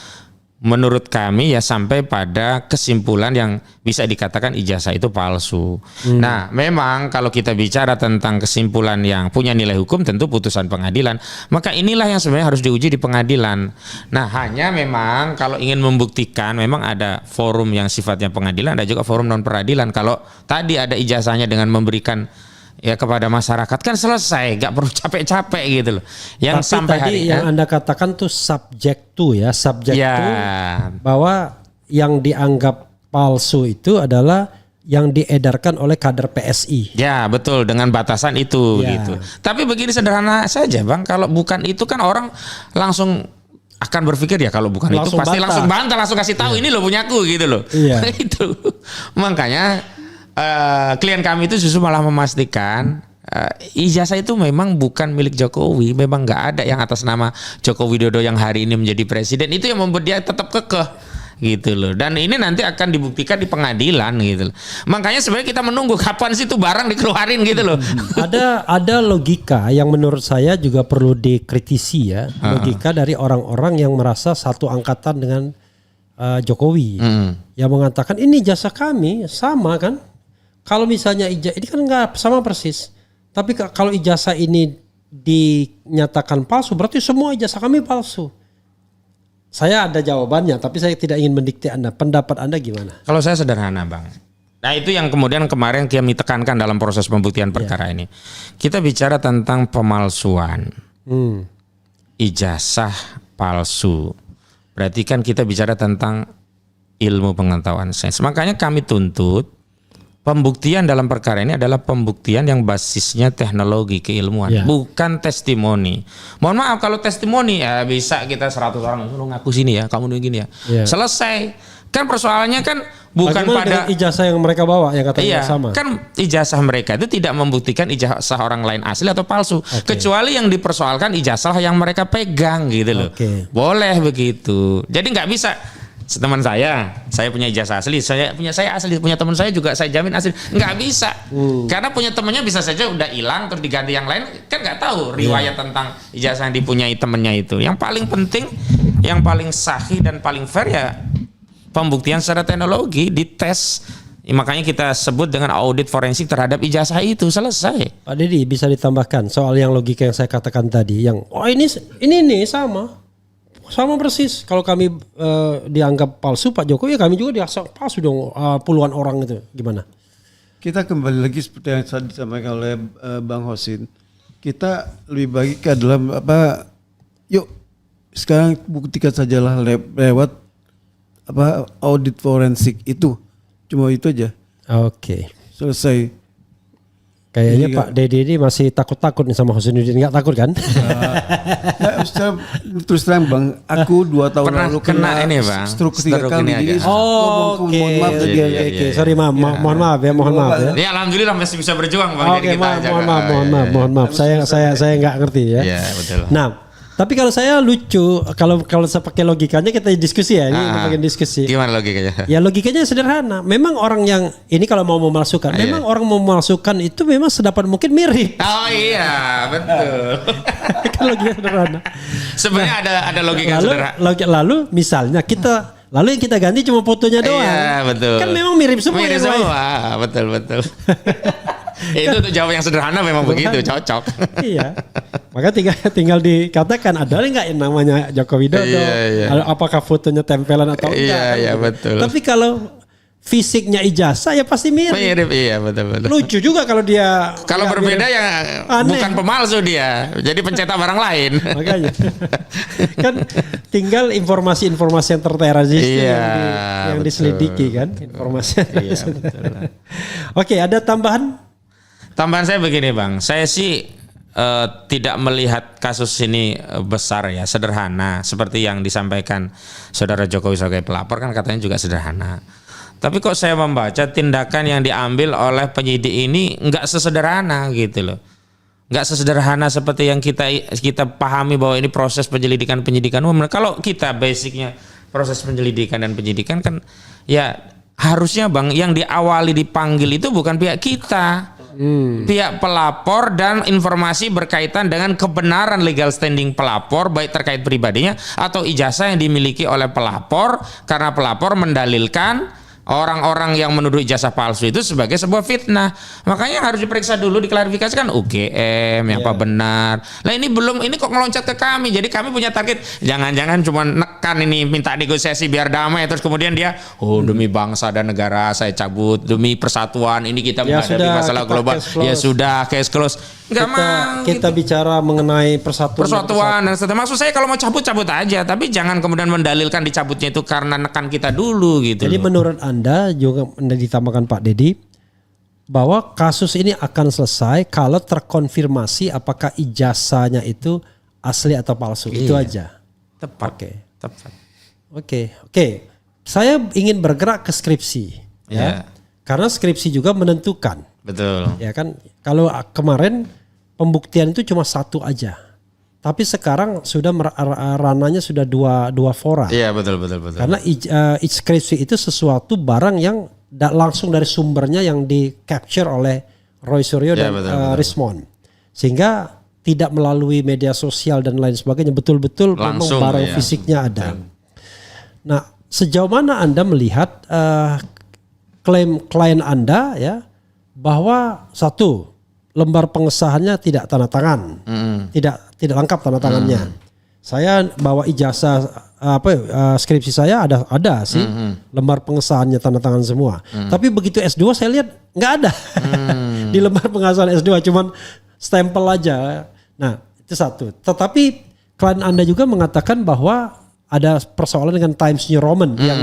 menurut kami ya sampai pada kesimpulan yang bisa dikatakan ijazah itu palsu. Nah, memang kalau kita bicara tentang kesimpulan yang punya nilai hukum tentu putusan pengadilan, maka inilah yang sebenarnya harus diuji di pengadilan. Nah, hanya memang kalau ingin membuktikan memang ada forum yang sifatnya pengadilan, ada juga forum non peradilan. Kalau tadi ada ijazahnya dengan memberikan ya kepada masyarakat kan selesai, gak perlu capek-capek gitu loh. Yang tapi sampai tadi hari yang Anda katakan tuh subjek to bahwa yang dianggap palsu itu adalah yang diedarkan oleh kader PSI. Ya betul, dengan batasan itu gitu. Tapi begini sederhana saja Bang, kalau bukan itu kan orang langsung akan berpikir ya kalau bukan langsung itu pasti bantah. langsung bantah, langsung kasih tahu ini loh punyaku gitu loh. Itu makanya klien kami itu justru malah memastikan ijazah itu memang bukan milik Jokowi, memang nggak ada yang atas nama Joko Widodo yang hari ini menjadi presiden. Itu yang membuat dia tetap kekeh gitu loh. Dan ini nanti akan dibuktikan di pengadilan gitu loh. Makanya sebenarnya kita menunggu kapan sih itu barang dikeluarin gitu loh. Ada logika yang menurut saya juga perlu dikritisi ya, logika dari orang-orang yang merasa satu angkatan dengan Jokowi, yang mengatakan ini jasa kami sama kan. Kalau misalnya ijazah ini kan nggak sama persis, tapi kalau ijazah ini dinyatakan palsu, berarti semua ijazah kami palsu. Saya ada jawabannya, tapi saya tidak ingin mendikte Anda. Pendapat Anda gimana? Kalau saya sederhana Bang. Nah itu yang kemudian kemarin kami tekankan dalam proses pembuktian perkara ini. Kita bicara tentang pemalsuan, ijazah palsu. Berarti kan kita bicara tentang ilmu pengetahuan sains. Makanya kami tuntut pembuktian dalam perkara ini adalah pembuktian yang basisnya teknologi keilmuan, bukan testimoni. Mohon maaf kalau testimoni ya bisa kita 100 orang lu ngaku sini ya, kamu gini ya. Selesai. Kan persoalannya kan bukan bagaimana pada ijazah yang mereka bawa yang katanya sama. Kan ijazah mereka itu tidak membuktikan ijazah orang lain asli atau palsu, kecuali yang dipersoalkan ijazah yang mereka pegang gitu loh. Boleh begitu. Jadi nggak bisa teman saya punya ijazah asli, saya asli, punya teman saya juga saya jamin asli, nggak bisa. Karena punya temannya bisa saja udah hilang terus diganti yang lain, kan nggak tahu riwayat tentang ijazah yang dipunyai temannya itu. Yang paling penting, yang paling sahih dan paling fair ya pembuktian secara teknologi, dites. Makanya kita sebut dengan audit forensik terhadap ijazah itu, selesai. Pak Dedi bisa ditambahkan soal yang logika yang saya katakan tadi, yang ini nih sama persis. Kalau kami dianggap palsu Pak Jokowi, ya kami juga dianggap palsu dong puluhan orang itu. Gimana? Kita kembali lagi seperti yang tadi disampaikan oleh Bang Hosin. Kita lebih baik ke dalam yuk sekarang buktikan sajalah lewat audit forensik itu. Cuma itu aja. Oke. Selesai. Kayaknya Jadi Pak Dedi ini masih takut-takut nih sama Husnuddin. Nggak takut kan? Nah, secara terus terang Bang, aku 2 tahun Pernah lalu kena ini, Bang. stroke 3 Stroke kali. ini Jadi agak. mohon maaf tadi Iya, ya. iya, iya. Sorry mohon maaf ya, mohon maaf ya. Ya alhamdulillah masih bisa berjuang Bang. Oke, Jadi kita mohon maaf. Saya nggak ngerti ya. Iya betul. Nah, tapi kalau saya lucu, kalau saya pakai logikanya kita diskusi ya, ini pakai diskusi. Gimana logikanya? Ya logikanya sederhana. Memang orang yang ini kalau mau memalsukan, memang orang mau memalsukan itu memang sedapat mungkin mirip. Oh iya betul. Kan logikanya sederhana. Sebenarnya ada logika sederhana. Lalu misalnya lalu yang kita ganti cuma fotonya doang. Iya betul. Kan memang mirip semua. Mirip yang lain. semua, betul. Itu untuk jawab yang sederhana memang begitu, cocok. Iya. Maka tinggal dikatakan ada nggak yang namanya Joko Widodo? Iya. Apakah fotonya tempelan atau enggak? Iya betul. Tapi kalau fisiknya ijazah ya pasti mirip. Mirip iya betul. Lucu juga kalau dia Kalau nggak berbeda mirip. ya Aneh. bukan pemalsu dia, jadi pencetak barang lain. Makanya kan tinggal informasi-informasi yang tertera Iya, yang betul. diselidiki kan informasi. Iya betul. Oke, ada tambahan? Tambahan saya begini Bang, saya sih tidak melihat kasus ini besar ya, sederhana seperti yang disampaikan Saudara Jokowi sebagai pelapor kan katanya juga sederhana. Tapi kok saya membaca tindakan yang diambil oleh penyidik ini nggak sesederhana gitu loh. Nggak sesederhana seperti yang kita pahami bahwa ini proses penyidikan. Kalau kita basicnya proses penyelidikan dan penyidikan kan ya harusnya Bang yang diawali dipanggil itu bukan pihak kita. Pihak pelapor dan informasi berkaitan dengan kebenaran legal standing pelapor baik terkait pribadinya atau ijazah yang dimiliki oleh pelapor karena pelapor mendalilkan orang-orang yang menuduh ijazah palsu itu sebagai sebuah fitnah. Makanya harus diperiksa dulu, diklarifikasi kan UGM yang apa benar. Lah ini belum, ini kok ngeloncat ke kami. Jadi kami punya target, jangan-jangan cuma nekan ini minta negosiasi biar damai terus kemudian dia demi bangsa dan negara saya cabut, demi persatuan ini kita Ya menghadapi sudah, masalah kita global. case Ya sudah, case close. Enggak mau. Kita bicara mengenai Persatuan dan seterusnya. Maksud saya kalau mau cabut aja, tapi jangan kemudian mendalilkan dicabutnya itu karena nekan kita dulu gitu. Jadi loh. menurut Anda juga ditambahkan Pak Dedi bahwa kasus ini akan selesai kalau terkonfirmasi apakah ijazahnya itu asli atau palsu. Itu aja. Tepat. Oke. Oke. Saya ingin bergerak ke skripsi ya. Karena skripsi juga menentukan. Betul. Ya kan kalau kemarin pembuktian itu cuma satu aja. Tapi sekarang sudah ranahnya sudah dua fora. Iya betul. Karena skripsi itu sesuatu barang yang langsung dari sumbernya yang di capture oleh Roy Suryo dan Rismond. Sehingga tidak melalui media sosial dan lain sebagainya, betul-betul memang barang fisiknya ada. Nah, sejauh mana Anda melihat klaim klien Anda ya bahwa satu lembar pengesahannya tidak tanda tangan, tidak lengkap tanda tangannya. Saya bawa ijazah skripsi saya ada sih lembar pengesahannya tanda tangan semua. Tapi begitu S2 saya lihat nggak ada di lembar pengesahan S2 cuman stempel aja. Nah itu satu. Tetapi klien Anda juga mengatakan bahwa ada persoalan dengan Times New Roman yang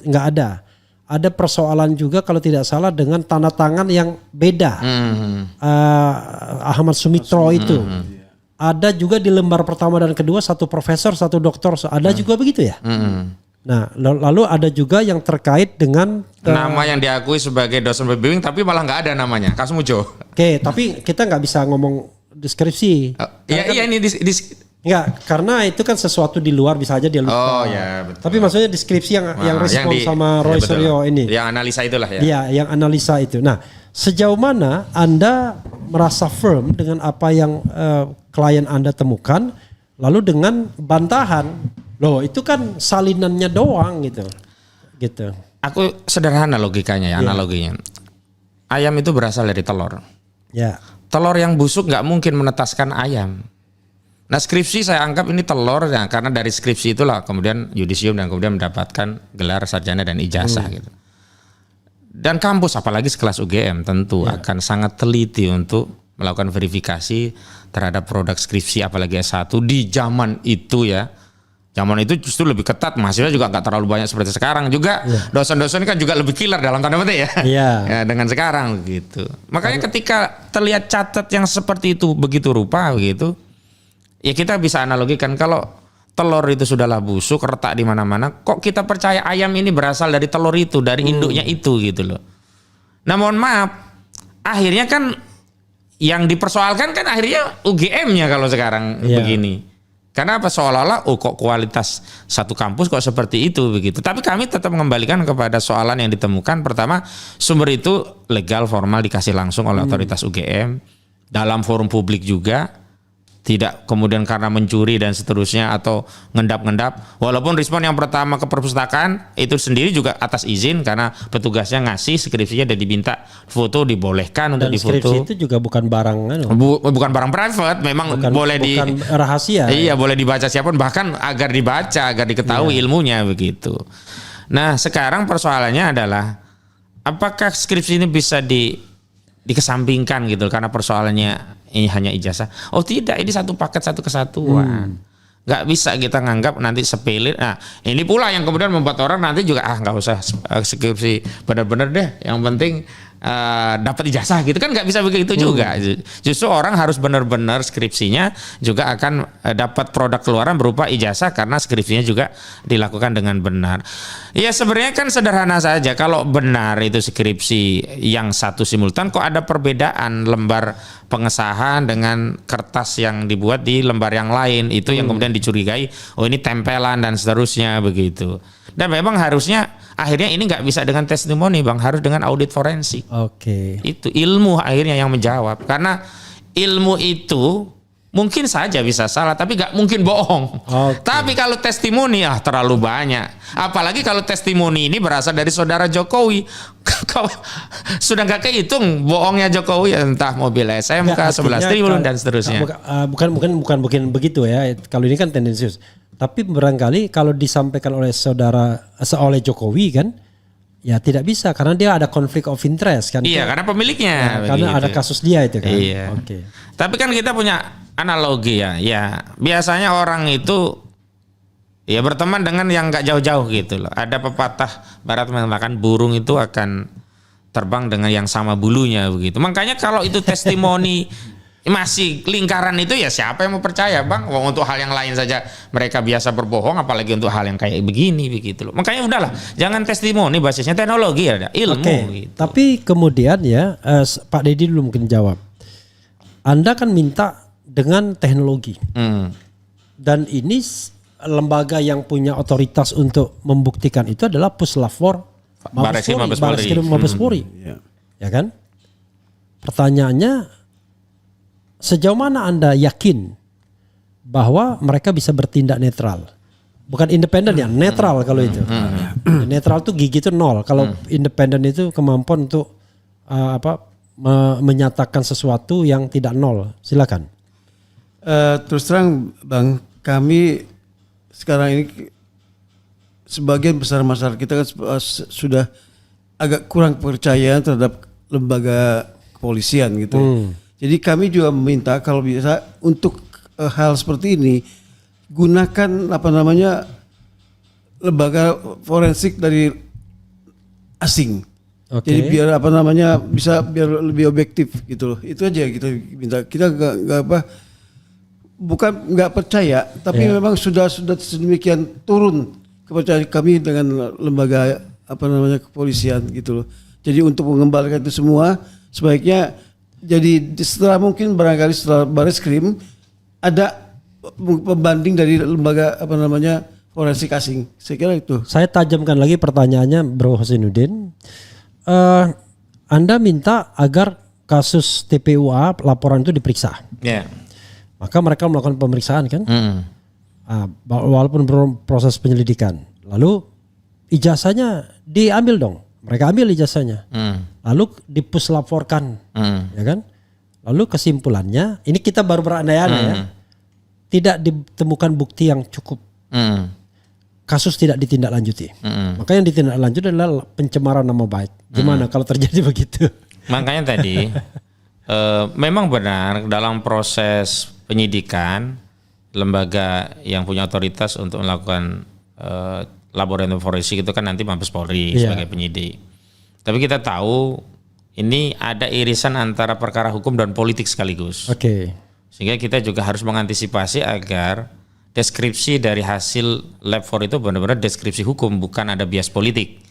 nggak ada. Ada persoalan juga kalau tidak salah dengan tanda tangan yang beda. Ahmad Sumitro itu. Ada juga di lembar pertama dan kedua satu profesor, satu doktor. Ada juga begitu ya? Nah lalu ada juga yang terkait dengan nama yang diakui sebagai dosen pembimbing tapi malah nggak ada namanya. Kasmujo. Oke, tapi kita nggak bisa ngomong deskripsi. Iya ini Enggak, karena itu kan sesuatu di luar bisa aja dia lupa. Oh ya betul. Tapi maksudnya deskripsi yang respon sama Roy Suryo ini. Yang analisa itulah ya. Iya, yang analisa itu. Nah, sejauh mana Anda merasa firm dengan apa yang klien Anda temukan, lalu dengan bantahan, loh itu kan salinannya doang gitu. Aku sederhana logikanya ya, analoginya. Ayam itu berasal dari telur. Ya. Telur yang busuk nggak mungkin menetaskan ayam. Nah skripsi saya anggap ini telur ya, karena dari skripsi itulah kemudian yudisium dan kemudian mendapatkan gelar sarjana dan ijazah gitu. Dan kampus apalagi sekelas UGM tentu akan sangat teliti untuk melakukan verifikasi terhadap produk skripsi apalagi S1 di zaman itu ya. Zaman itu justru lebih ketat, mahasiswa juga nggak terlalu banyak seperti sekarang juga. Dosen-dosen kan juga lebih killer dalam tanda petik ya. Ya dengan sekarang gitu. Makanya ketika terlihat catat yang seperti itu begitu rupa begitu, ya kita bisa analogikan kalau telur itu sudahlah busuk, retak di mana-mana, kok kita percaya ayam ini berasal dari telur itu, dari induknya itu gitu loh. Nah mohon maaf, akhirnya kan yang dipersoalkan kan akhirnya UGM-nya kalau sekarang begini. Karena apa, seolah-olah kok kualitas satu kampus kok seperti itu begitu. Tapi kami tetap mengembalikan kepada soalan yang ditemukan. Pertama, sumber itu legal formal dikasih langsung oleh otoritas UGM dalam forum publik juga. Tidak kemudian karena mencuri dan seterusnya atau ngendap-ngendap. Walaupun respon yang pertama ke perpustakaan itu sendiri juga atas izin karena petugasnya ngasih skripsinya dan diminta foto, dibolehkan untuk difoto. Skripsi itu juga bukan barang bukan barang private, memang bukan rahasia. Iya, boleh dibaca siapapun, bahkan agar dibaca, agar diketahui ilmunya begitu. Nah, sekarang persoalannya adalah apakah skripsi ini bisa dikesampingkan gitu karena persoalannya ini hanya ijazah. Oh tidak, ini satu paket, satu kesatuan. Nggak bisa kita nganggap nanti sepele. Nah ini pula yang kemudian membuat orang nanti juga nggak usah skripsi benar-benar deh. Yang penting dapat ijazah gitu kan, nggak bisa begitu juga. Justru orang harus benar-benar skripsinya juga akan dapat produk keluaran berupa ijazah karena skripsinya juga dilakukan dengan benar. Ya sebenarnya kan sederhana saja, kalau benar itu skripsi yang satu simultan, kok ada perbedaan lembar pengesahan dengan kertas yang dibuat di lembar yang lain, itu yang kemudian dicurigai, oh ini tempelan dan seterusnya begitu. Dan memang harusnya akhirnya ini nggak bisa dengan testimoni Bang, harus dengan audit forensik. Itu ilmu akhirnya yang menjawab, karena ilmu itu mungkin saja bisa salah, tapi nggak mungkin bohong. Tapi kalau testimoni terlalu banyak, apalagi kalau testimoni ini berasal dari saudara Jokowi, sudah nggak kehitung bohongnya Jokowi, entah mobil SMK 11 triliun dan seterusnya. Bukan begitu ya. Kalau ini kan tendensius. Tapi barangkali kalau disampaikan oleh oleh Jokowi kan, ya tidak bisa karena dia ada konflik of interest kan. Iya, karena pemiliknya. Karena ada kasus dia itu kan. Iya. Tapi kan kita punya analogi ya biasanya orang itu ya berteman dengan yang nggak jauh-jauh gitu loh. Ada pepatah barat mengatakan burung itu akan terbang dengan yang sama bulunya begitu. Makanya kalau itu testimoni masih lingkaran itu, ya siapa yang mau percaya Bang? Untuk hal yang lain saja mereka biasa berbohong, apalagi untuk hal yang kayak begini begitu loh. Makanya udahlah, jangan testimoni, basisnya teknologi, ada ilmu gitu. Tapi kemudian ya Pak Dedi dulu mungkin jawab. Anda kan minta dengan teknologi. Dan ini lembaga yang punya otoritas untuk membuktikan itu adalah Puslapfor Mabes Polri. Ya kan? Pertanyaannya, sejauh mana Anda yakin bahwa mereka bisa bertindak netral? Bukan independen ya, netral kalau itu. Netral tuh gigi itu 0. Kalau independen itu kemampuan untuk menyatakan sesuatu yang tidak 0. Silakan. Terus terang Bang, kami sekarang ini sebagian besar masyarakat kita kan sudah agak kurang percaya terhadap lembaga kepolisian gitu. Jadi kami juga meminta kalau bisa untuk hal seperti ini gunakan lembaga forensik dari asing. Jadi biar bisa biar lebih objektif gitu loh. Itu aja kita minta. Kita nggak percaya, tapi memang sudah sedemikian turun kepercayaan kami dengan lembaga kepolisian gitu loh. Jadi untuk mengembalikan itu semua sebaiknya jadi setelah Barreskrim ada pembanding dari lembaga forensik asing. Saya kira itu. Saya tajamkan lagi pertanyaannya Bro Husainuddin. Anda minta agar kasus TPUA laporan itu diperiksa. Maka mereka melakukan pemeriksaan kan? Walaupun belum proses penyelidikan. Lalu ijazahnya diambil dong. Mereka ambil ijazahnya. Lalu dipuslaporkan, ya kan? Lalu kesimpulannya, ini kita baru berandai-andai ya. Tidak ditemukan bukti yang cukup. Kasus tidak ditindaklanjuti. Maka yang ditindaklanjuti adalah pencemaran nama baik. Gimana kalau terjadi begitu? Makanya tadi memang benar dalam proses penyidikan lembaga yang punya otoritas untuk melakukan laboratorium forensik itu kan nanti Mabes Polri sebagai penyidik. Tapi kita tahu ini ada irisan antara perkara hukum dan politik sekaligus. Sehingga kita juga harus mengantisipasi agar deskripsi dari hasil lab 4 itu benar-benar deskripsi hukum, bukan ada bias politik.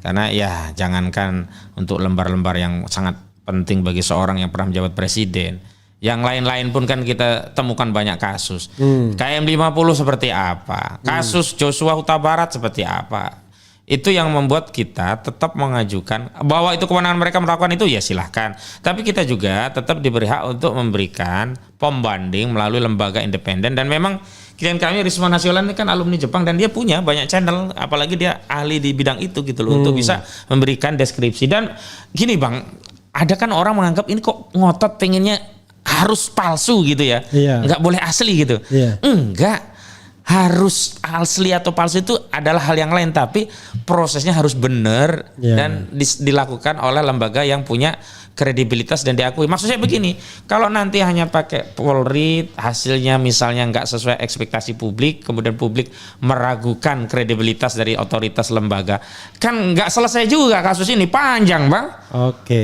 Karena ya jangankan untuk lembar-lembar yang sangat penting bagi seorang yang pernah menjabat presiden, yang lain-lain pun kan kita temukan banyak kasus. KM 50 seperti apa? Kasus Joshua Huta Barat seperti apa? Itu yang membuat kita tetap mengajukan bahwa itu kewenangan mereka melakukan itu, ya silahkan. Tapi kita juga tetap diberi hak untuk memberikan pembanding melalui lembaga independen. Dan memang klien kami Risma Nasiolan ini kan alumni Jepang dan dia punya banyak channel, apalagi dia ahli di bidang itu gitu loh, untuk bisa memberikan deskripsi. Dan gini Bang, ada kan orang menganggap ini kok ngotot pengennya harus palsu gitu ya, nggak boleh asli gitu. Enggak. Harus asli atau palsu itu adalah hal yang lain, tapi prosesnya harus benar dan dilakukan oleh lembaga yang punya kredibilitas dan diakui. Maksudnya begini, kalau nanti hanya pakai Polri, hasilnya misalnya nggak sesuai ekspektasi publik, kemudian publik meragukan kredibilitas dari otoritas lembaga, kan nggak selesai juga kasus ini, panjang Bang.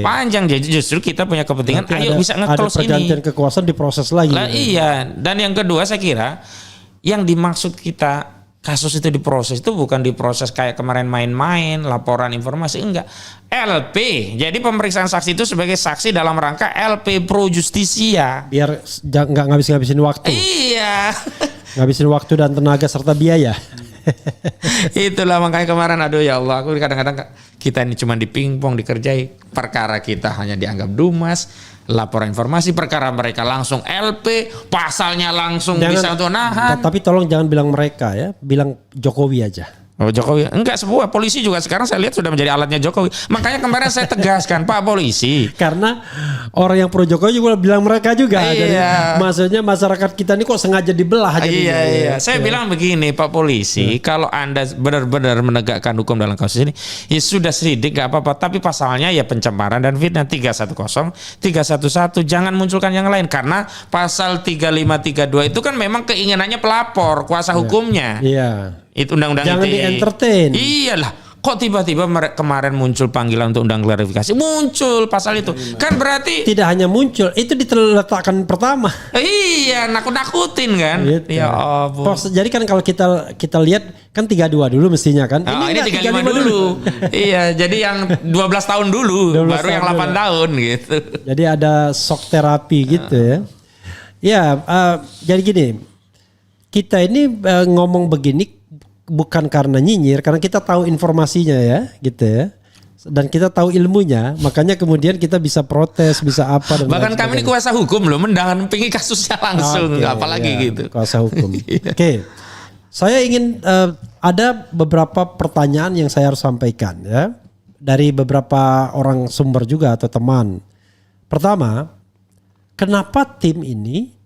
Panjang, jadi justru kita punya kepentingan, nanti ayo bisa nge-close ini. Ada pergantian kekuasaan diproses lagi. Iya, dan yang kedua saya kira yang dimaksud kita kasus itu diproses itu bukan diproses kayak kemarin main-main, laporan informasi, enggak. LP, jadi pemeriksaan saksi itu sebagai saksi dalam rangka LP pro justisia. Biar nggak ngabis-ngabisin waktu. Iya. Ngabisin waktu dan tenaga serta biaya. Itulah makanya kemarin aduh ya Allah, aku kadang-kadang kita ini cuma dipingpong, dikerjai. Perkara kita hanya dianggap dumas. Laporan informasi, perkara mereka langsung LP, pasalnya langsung bisa untuk nahan. Tapi tolong jangan bilang mereka ya, bilang Jokowi aja. Oh Jokowi, enggak, sebuah polisi juga sekarang saya lihat sudah menjadi alatnya Jokowi. Makanya kemarin saya tegaskan Pak Polisi. Karena orang yang pro Jokowi juga bilang mereka juga. Jadi maksudnya masyarakat kita ini kok sengaja dibelah. Iya. Saya bilang begini Pak Polisi, kalau Anda benar-benar menegakkan hukum dalam kasus ini, ya sudah sidik nggak apa-apa. Tapi pasalnya ya pencemaran dan fitnah 310, 311, jangan munculkan yang lain. Karena pasal 3532 itu kan memang keinginannya pelapor, kuasa hukumnya. Itu undang-undang jangan di-entertain. Iyalah, kok tiba-tiba kemarin muncul panggilan untuk undang klarifikasi, muncul pasal itu. Kan berarti tidak hanya muncul, itu diletakkan pertama. Iya, nakut-nakutin kan. Gitu. Ya ampun. Jadi kan kalau kita lihat kan 32 dulu mestinya kan. Ini 35 dulu. Iya, jadi yang 12 tahun dulu, 12 baru yang 8 tahun gitu. Jadi ada shock terapi gitu ya. Ya, jadi gini. Kita ini ngomong begini bukan karena nyinyir, karena kita tahu informasinya ya, gitu ya. Dan kita tahu ilmunya, makanya kemudian kita bisa protes, bisa apa. Dan bahkan kami ini kuasa hukum loh, mendampingi kasusnya langsung, apalagi gitu. Kuasa hukum. Oke. Saya ingin ada beberapa pertanyaan yang saya harus sampaikan ya, dari beberapa orang sumber juga atau teman. Pertama, kenapa tim ini,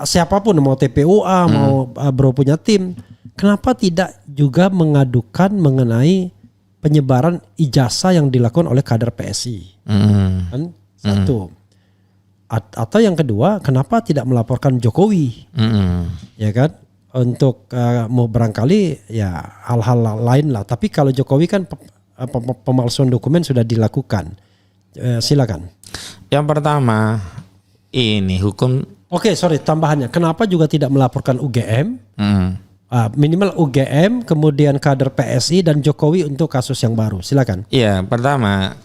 siapapun mau TPUA, mau Bro punya tim, kenapa tidak juga mengadukan mengenai penyebaran ijazah yang dilakukan oleh kader PSI? Kan? Satu. Atau yang kedua, kenapa tidak melaporkan Jokowi? Ya kan? Untuk mau barangkali ya hal-hal lain lah. Tapi kalau Jokowi kan pemalsuan dokumen sudah dilakukan. Silakan. Yang pertama, ini hukum. Oke, sorry, tambahannya. Kenapa juga tidak melaporkan UGM? Minimal UGM, kemudian kader PSI dan Jokowi untuk kasus yang baru. Silakan. Iya, pertama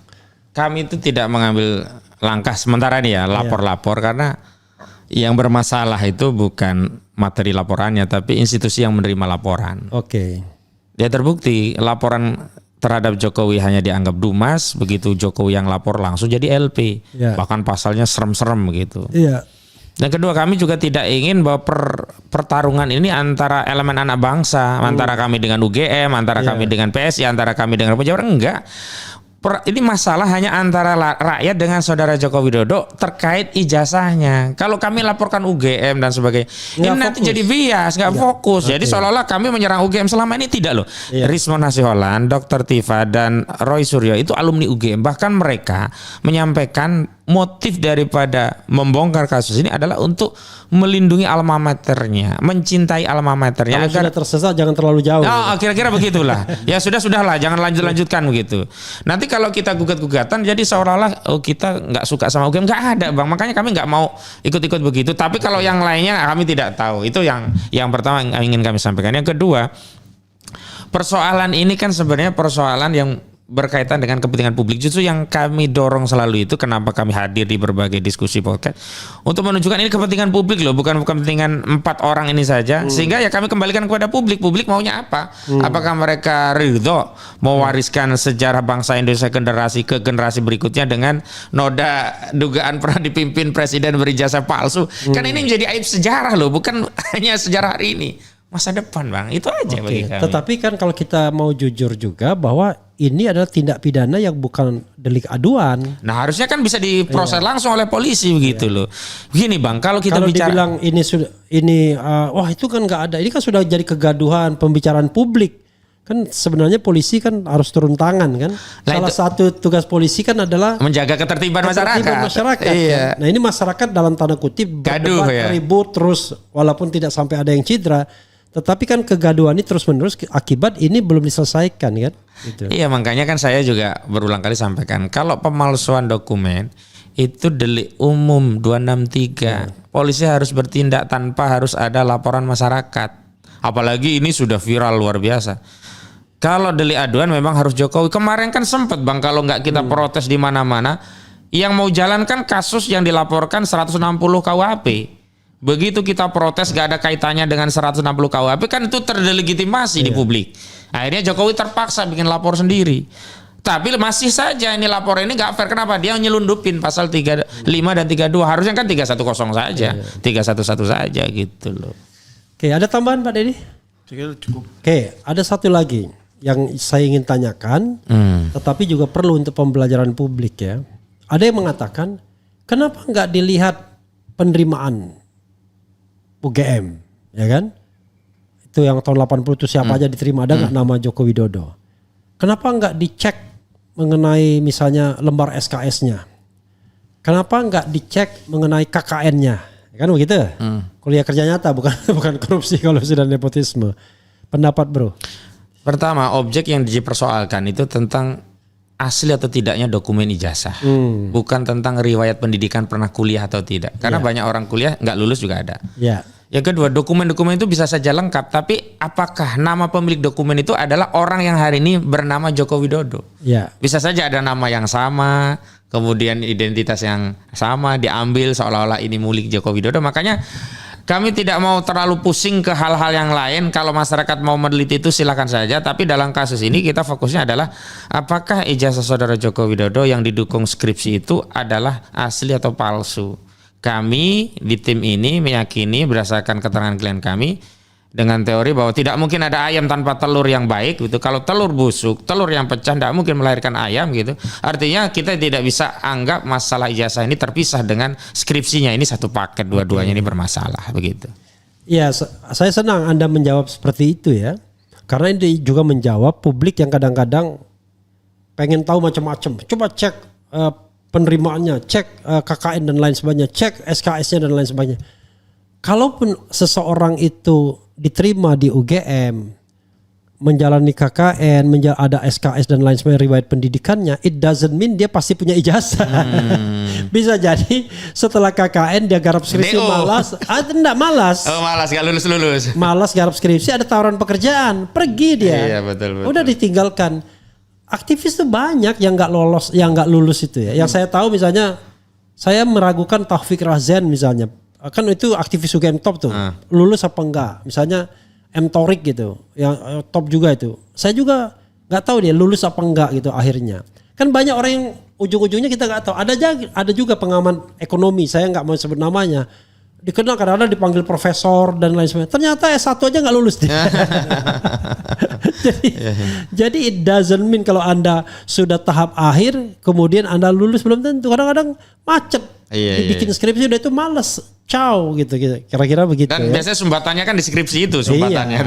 kami itu tidak mengambil langkah sementara ini ya, lapor-lapor, karena yang bermasalah itu bukan materi laporannya, tapi institusi yang menerima laporan. Dia terbukti laporan terhadap Jokowi hanya dianggap dumas, begitu Jokowi yang lapor langsung jadi LP. Bahkan pasalnya serem-serem gitu. Dan kedua, kami juga tidak ingin bahwa pertarungan ini antara elemen anak bangsa, antara kami dengan UGM, antara kami dengan PSI, antara kami dengan pejabat, enggak. Ini masalah hanya antara rakyat dengan saudara Joko Widodo terkait ijazahnya. Kalau kami laporkan UGM dan sebagainya, ini nanti jadi bias, nggak fokus. Jadi seolah-olah kami menyerang UGM, selama ini tidak loh. Risma Nasiolan, Dr. Tifa dan Roy Suryo itu alumni UGM. Bahkan mereka menyampaikan motif daripada membongkar kasus ini adalah untuk melindungi alma maternya, mencintai alma maternya. Kalau sudah tersesat jangan terlalu jauh. Oh, kira-kira begitulah. Ya sudahlah, jangan lanjutkan begitu. Nanti kalau kita gugat-gugatan jadi seolah-olah kita nggak suka sama UGM, nggak ada Bang. Makanya kami nggak mau ikut-ikut begitu. Tapi kalau yang lainnya kami tidak tahu. Itu yang pertama yang ingin kami sampaikan. Yang kedua, persoalan ini kan sebenarnya persoalan yang berkaitan dengan kepentingan publik. Justru yang kami dorong selalu itu kenapa kami hadir di berbagai diskusi podcast untuk menunjukkan ini kepentingan publik loh, bukan kepentingan 4 orang ini saja. Sehingga ya kami kembalikan kepada publik. Publik maunya apa? Apakah mereka ridho mewariskan sejarah bangsa Indonesia generasi ke generasi berikutnya dengan noda dugaan pernah dipimpin presiden berijazah palsu? Kan ini menjadi aib sejarah loh, bukan hanya sejarah hari ini. Masa depan Bang, itu aja bagi kami. Tetapi kan kalau kita mau jujur juga bahwa ini adalah tindak pidana yang bukan delik aduan. Nah harusnya kan bisa diproses langsung oleh polisi begitu loh. Begini Bang, kalau kita bicara dibilang wah itu kan nggak ada. Ini kan sudah jadi kegaduhan pembicaraan publik. Kan sebenarnya polisi kan harus turun tangan kan. Salah satu tugas polisi kan adalah menjaga ketertiban masyarakat. Kan? Iya. Nah ini masyarakat dalam tanda kutip gaduh ya. Ribut terus walaupun tidak sampai ada yang cedera. Tetapi kan kegaduhan ini terus menerus akibat ini belum diselesaikan kan. Gitu. Iya makanya kan saya juga berulang kali sampaikan kalau pemalsuan dokumen itu delik umum 263. Polisi harus bertindak tanpa harus ada laporan masyarakat. Apalagi ini sudah viral luar biasa. Kalau delik aduan memang harus Jokowi. Kemarin kan sempat Bang kalau nggak kita protes di mana-mana, yang mau jalankan kasus yang dilaporkan 160 KUHP. Begitu kita protes gak ada kaitannya dengan 160 KUHP kan itu terdelegitimasi di publik. Akhirnya Jokowi terpaksa bikin lapor sendiri. Tapi masih saja ini lapor ini gak fair. Kenapa? Dia nyelundupin pasal 35 dan 32. Harusnya kan 310 saja. 311 saja gitu loh. Oke, ada tambahan Pak Dedi? Cukup. Oke, ada satu lagi yang saya ingin tanyakan. Tetapi juga perlu untuk pembelajaran publik ya. Ada yang mengatakan kenapa gak dilihat penerimaan UGM, ya kan? Itu yang tahun 80 itu siapa aja diterima, ada nggak nama Joko Widodo? Kenapa nggak dicek mengenai misalnya lembar SKS-nya? Kenapa nggak dicek mengenai KKN-nya? Kan begitu? Kuliah kerja nyata bukan korupsi kalau sudah nepotisme. Pendapat bro? Pertama, objek yang dipersoalkan itu tentang asli atau tidaknya dokumen ijazah, bukan tentang riwayat pendidikan pernah kuliah atau tidak. Karena banyak orang kuliah nggak lulus juga ada. Yang kedua, dokumen-dokumen itu bisa saja lengkap, tapi apakah nama pemilik dokumen itu adalah orang yang hari ini bernama Joko Widodo? Bisa saja ada nama yang sama, kemudian identitas yang sama diambil seolah-olah ini milik Joko Widodo. Makanya kami tidak mau terlalu pusing ke hal-hal yang lain. Kalau masyarakat mau meneliti itu silakan saja. Tapi dalam kasus ini kita fokusnya adalah apakah ijazah saudara Joko Widodo yang didukung skripsi itu adalah asli atau palsu. Kami di tim ini meyakini berdasarkan keterangan klien kami dengan teori bahwa tidak mungkin ada ayam tanpa telur yang baik gitu. Kalau telur busuk, telur yang pecah tidak mungkin melahirkan ayam gitu. Artinya kita tidak bisa anggap masalah ijazah ini terpisah dengan skripsinya. Ini satu paket, dua-duanya ini bermasalah begitu. Iya, saya senang Anda menjawab seperti itu ya. Karena ini juga menjawab publik yang kadang-kadang pengen tahu macam-macam. Coba cek penerimaannya, cek KKN dan lain sebagainya, cek SKS-nya dan lain sebagainya. Kalaupun seseorang itu diterima di UGM, menjalani KKN, ada SKS dan lain sebagainya riwayat pendidikannya, it doesn't mean dia pasti punya ijazah. Bisa jadi setelah KKN dia garap skripsi malas, enggak malas. Oh malas, gak lulus. Malas garap skripsi, ada tawaran pekerjaan, pergi dia. Iya betul. Udah ditinggalkan. Aktivis tuh banyak yang nggak lolos, yang nggak lulus itu ya. Yang saya tahu misalnya, saya meragukan Taufik Razen misalnya. Kan itu aktivis UGM top tuh, lulus apa enggak? Misalnya M Torik gitu, yang top juga itu. Saya juga nggak tahu dia lulus apa enggak gitu akhirnya. Kan banyak orang yang ujung-ujungnya kita nggak tahu. Ada juga pengamat ekonomi, saya nggak mau sebut namanya. Dikenal kadang-kadang dipanggil profesor dan lain sebagainya. Ternyata S1 aja nggak lulus dia. Jadi it doesn't mean kalau Anda sudah tahap akhir kemudian Anda lulus belum tentu. Kadang-kadang macet. Dibikin skripsi udah itu males. Ciao gitu. Kira-kira begitu. Dan biasanya sumbatannya kan di skripsi itu sumbatannya.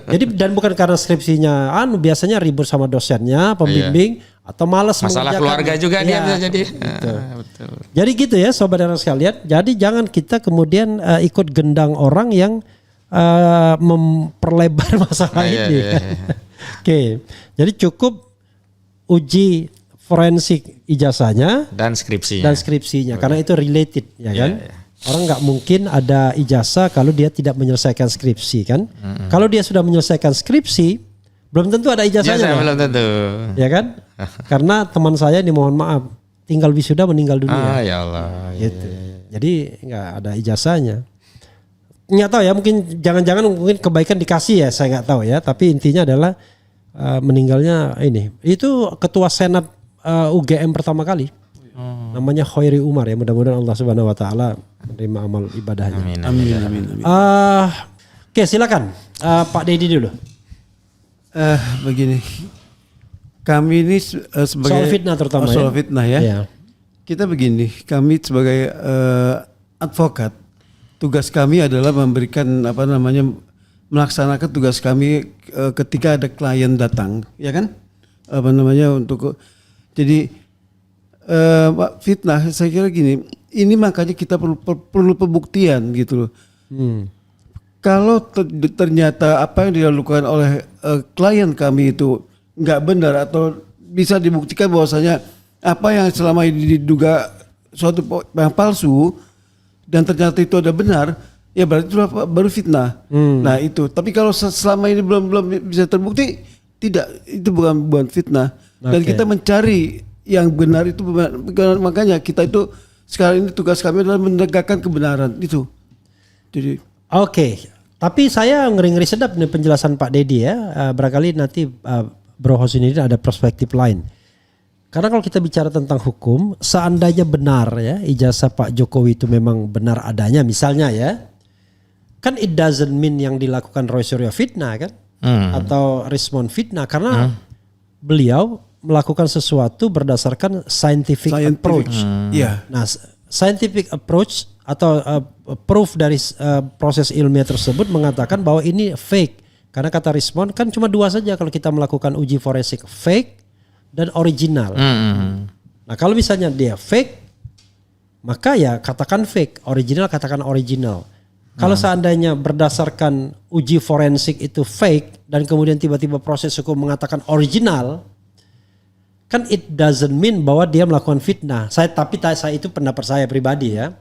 Jadi dan bukan karena skripsinya biasanya ribut sama dosennya, pembimbing atau malas Masalah mengerjakan. keluarga juga dia Ya, bisa jadi. gitu. Betul. Jadi gitu ya sobat era sekalian. Jadi jangan kita kemudian ikut gendang orang yang memperlebar masalah Iya, ini. iya, Oke, jadi cukup uji forensik ijazahnya Dan skripsinya. dan skripsinya karena itu related ya kan. iya. Orang nggak mungkin ada ijazah kalau dia tidak menyelesaikan skripsi kan. Kalau dia sudah menyelesaikan skripsi belum tentu ada ijazahnya. Belum tentu. Ya kan? Karena teman saya ini mohon maaf tinggal wisuda meninggal dunia. Ya Allah. Gitu. Jadi nggak ada ijazahnya. Nggak tahu ya, mungkin jangan-jangan mungkin kebaikan dikasih ya, saya nggak tahu ya. Tapi intinya adalah meninggalnya ini. Itu ketua senat UGM pertama kali. Namanya Khairi Umar ya. Mudah-mudahan Allah Subhanahu Wa Taala menerima amal ibadahnya. Amin. Oke, silakan Pak Dedi dulu. Begini, kami ini sebagai Soal fitnah terutama soal ya. fitnah ya. Iya. Kita begini, kami sebagai advokat, tugas kami adalah memberikan melaksanakan tugas kami ketika ada klien datang, ya kan? Jadi fitnah, saya kira gini, ini makanya kita perlu pembuktian gitu loh. Kalau ternyata apa yang dilakukan oleh klien kami itu nggak benar atau bisa dibuktikan bahwasanya apa yang selama ini diduga suatu yang palsu dan ternyata itu ada benar, ya berarti itu baru fitnah. Nah itu. Tapi kalau selama ini belum bisa terbukti, tidak, itu bukan fitnah. Dan kita mencari yang benar itu, makanya kita itu sekarang ini tugas kami adalah menegakkan kebenaran itu. Jadi Oke, tapi saya ngeri-ngeri sedap nih penjelasan Pak Dedi ya. Barangkali nanti Bro Husnuddin ada perspektif lain. Karena kalau kita bicara tentang hukum, seandainya benar ya ijazah Pak Jokowi itu memang benar adanya, misalnya ya, kan it doesn't mean yang dilakukan Roy Suryo fitnah kan, atau Rismond fitnah karena beliau melakukan sesuatu berdasarkan scientific approach. Iya. Nah, scientific approach atau proof dari proses ilmiah tersebut mengatakan bahwa ini fake. Karena kata Rismond kan cuma dua saja kalau kita melakukan uji forensik, fake dan original. Nah, kalau misalnya dia fake, maka ya katakan fake, original katakan original. Kalau seandainya berdasarkan uji forensik itu fake dan kemudian tiba-tiba proses hukum mengatakan original, kan it doesn't mean bahwa dia melakukan fitnah. Tapi saya itu pendapat saya pribadi ya.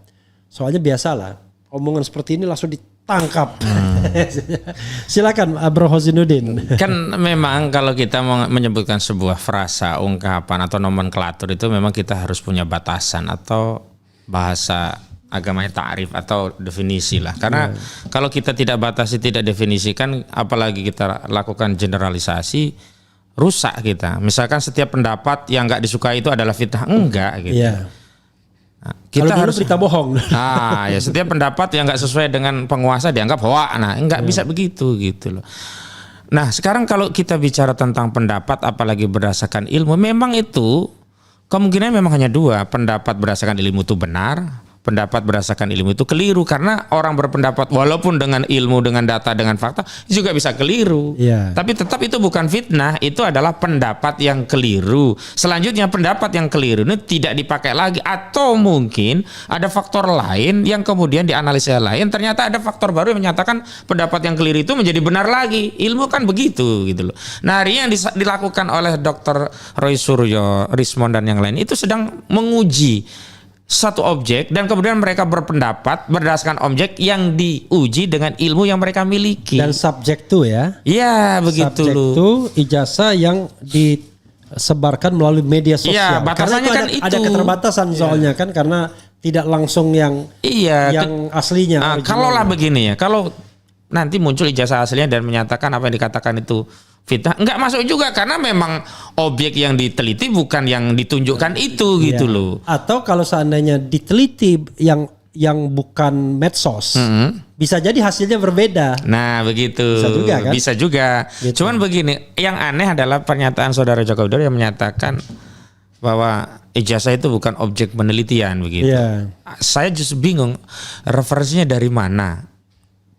Soalnya biasalah omongan seperti ini langsung ditangkap. Silakan Bro Husnuddin. Kan memang kalau kita menyebutkan sebuah frasa, ungkapan atau nomenklatur itu memang kita harus punya batasan atau bahasa agamanya ta'rif atau definisi lah. Karena kalau kita tidak batasi, tidak definisikan, apalagi kita lakukan generalisasi, rusak kita. Misalkan setiap pendapat yang nggak disukai itu adalah fitnah, enggak gitu. Iya. Nah, kita Kalau harus berita bohong. ya setiap pendapat yang nggak sesuai dengan penguasa dianggap hoak. Nah, nggak bisa begitu gitu loh. Nah, sekarang kalau kita bicara tentang pendapat apalagi berdasarkan ilmu, memang itu kemungkinan memang hanya dua. Pendapat berdasarkan ilmu itu benar, pendapat berdasarkan ilmu itu keliru, karena orang berpendapat walaupun dengan ilmu, dengan data, dengan fakta juga bisa keliru. Iya. Tapi tetap itu bukan fitnah, itu adalah pendapat yang keliru. Selanjutnya pendapat yang keliru ini tidak dipakai lagi, atau mungkin ada faktor lain yang kemudian dianalisa lain, ternyata ada faktor baru yang menyatakan pendapat yang keliru itu menjadi benar lagi. Ilmu kan begitu gitu loh. Nah, hari yang dilakukan oleh Dr. Roy Suryo, Rismond dan yang lain itu sedang menguji satu objek dan kemudian mereka berpendapat berdasarkan objek yang diuji dengan ilmu yang mereka miliki. Dan subjek tuh ya. Iya, begitu Subjek loh. itu ijazah yang disebarkan melalui media sosial. Iya, batasannya karena kan ada, itu. ada keterbatasan soalnya kan karena tidak langsung yang yang aslinya. Nah, kalaulah begini ya, kalau nanti muncul ijazah aslinya dan menyatakan apa yang dikatakan itu fitnah, enggak masuk juga karena memang objek yang diteliti bukan yang ditunjukkan itu gitu loh. Atau kalau seandainya diteliti yang bukan medsos, bisa jadi hasilnya berbeda. Nah, begitu. Bisa juga kan? Bisa juga. Gitu. Cuman begini, yang aneh adalah pernyataan saudara Joko Widodo yang menyatakan bahwa ijazah itu bukan objek penelitian begitu. Iya. Saya justru bingung referensinya dari mana.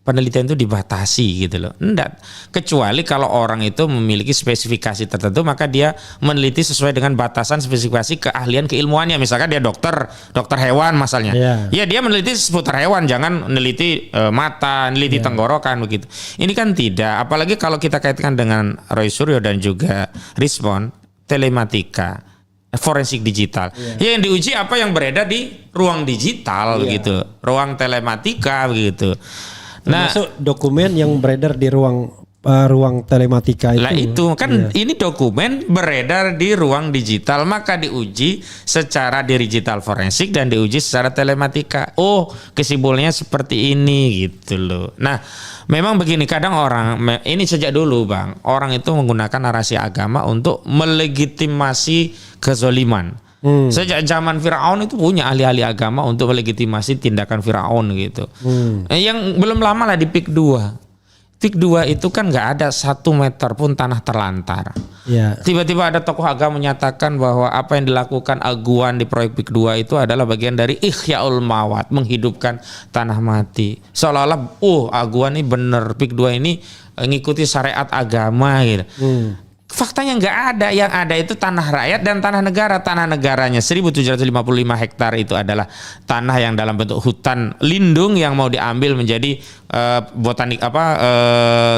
penelitian itu dibatasi gitu loh. Enggak. Kecuali kalau orang itu memiliki spesifikasi tertentu, maka dia meneliti sesuai dengan batasan spesifikasi keahlian keilmuannya. Misalkan dia dokter hewan misalnya. Ya dia meneliti seputar hewan, jangan meneliti mata, meneliti tenggorokan begitu. Ini kan tidak. Apalagi kalau kita kaitkan dengan Roy Suryo dan juga Rizwan, telematika, forensik digital. Ya yang diuji apa yang beredar di ruang digital begitu, ruang telematika begitu. Nah, termasuk dokumen yang beredar di ruang telematika itu. Lah itu kan ini dokumen beredar di ruang digital, maka diuji secara digital forensik dan diuji secara telematika. Oh, kesimpulannya seperti ini gitu loh. Nah, memang begini, kadang orang ini sejak dulu Bang, orang itu menggunakan narasi agama untuk melegitimasi kezoliman. Sejak zaman Firaun itu punya ahli-ahli agama untuk melegitimasi tindakan Firaun gitu. Yang belum lama lah di PIK 2. PIK 2 itu kan nggak ada 1 meter pun tanah terlantar. Tiba-tiba ada tokoh agama menyatakan bahwa apa yang dilakukan Aguan di proyek PIK 2 itu adalah bagian dari Ihya'ul Mawat, menghidupkan tanah mati. Seolah-olah Aguan ini bener, PIK 2 ini ngikuti syariat agama gitu. Faktanya nggak ada, yang ada itu tanah rakyat dan tanah negara. Tanah negaranya 1755 hektar itu adalah tanah yang dalam bentuk hutan lindung yang mau diambil menjadi botanik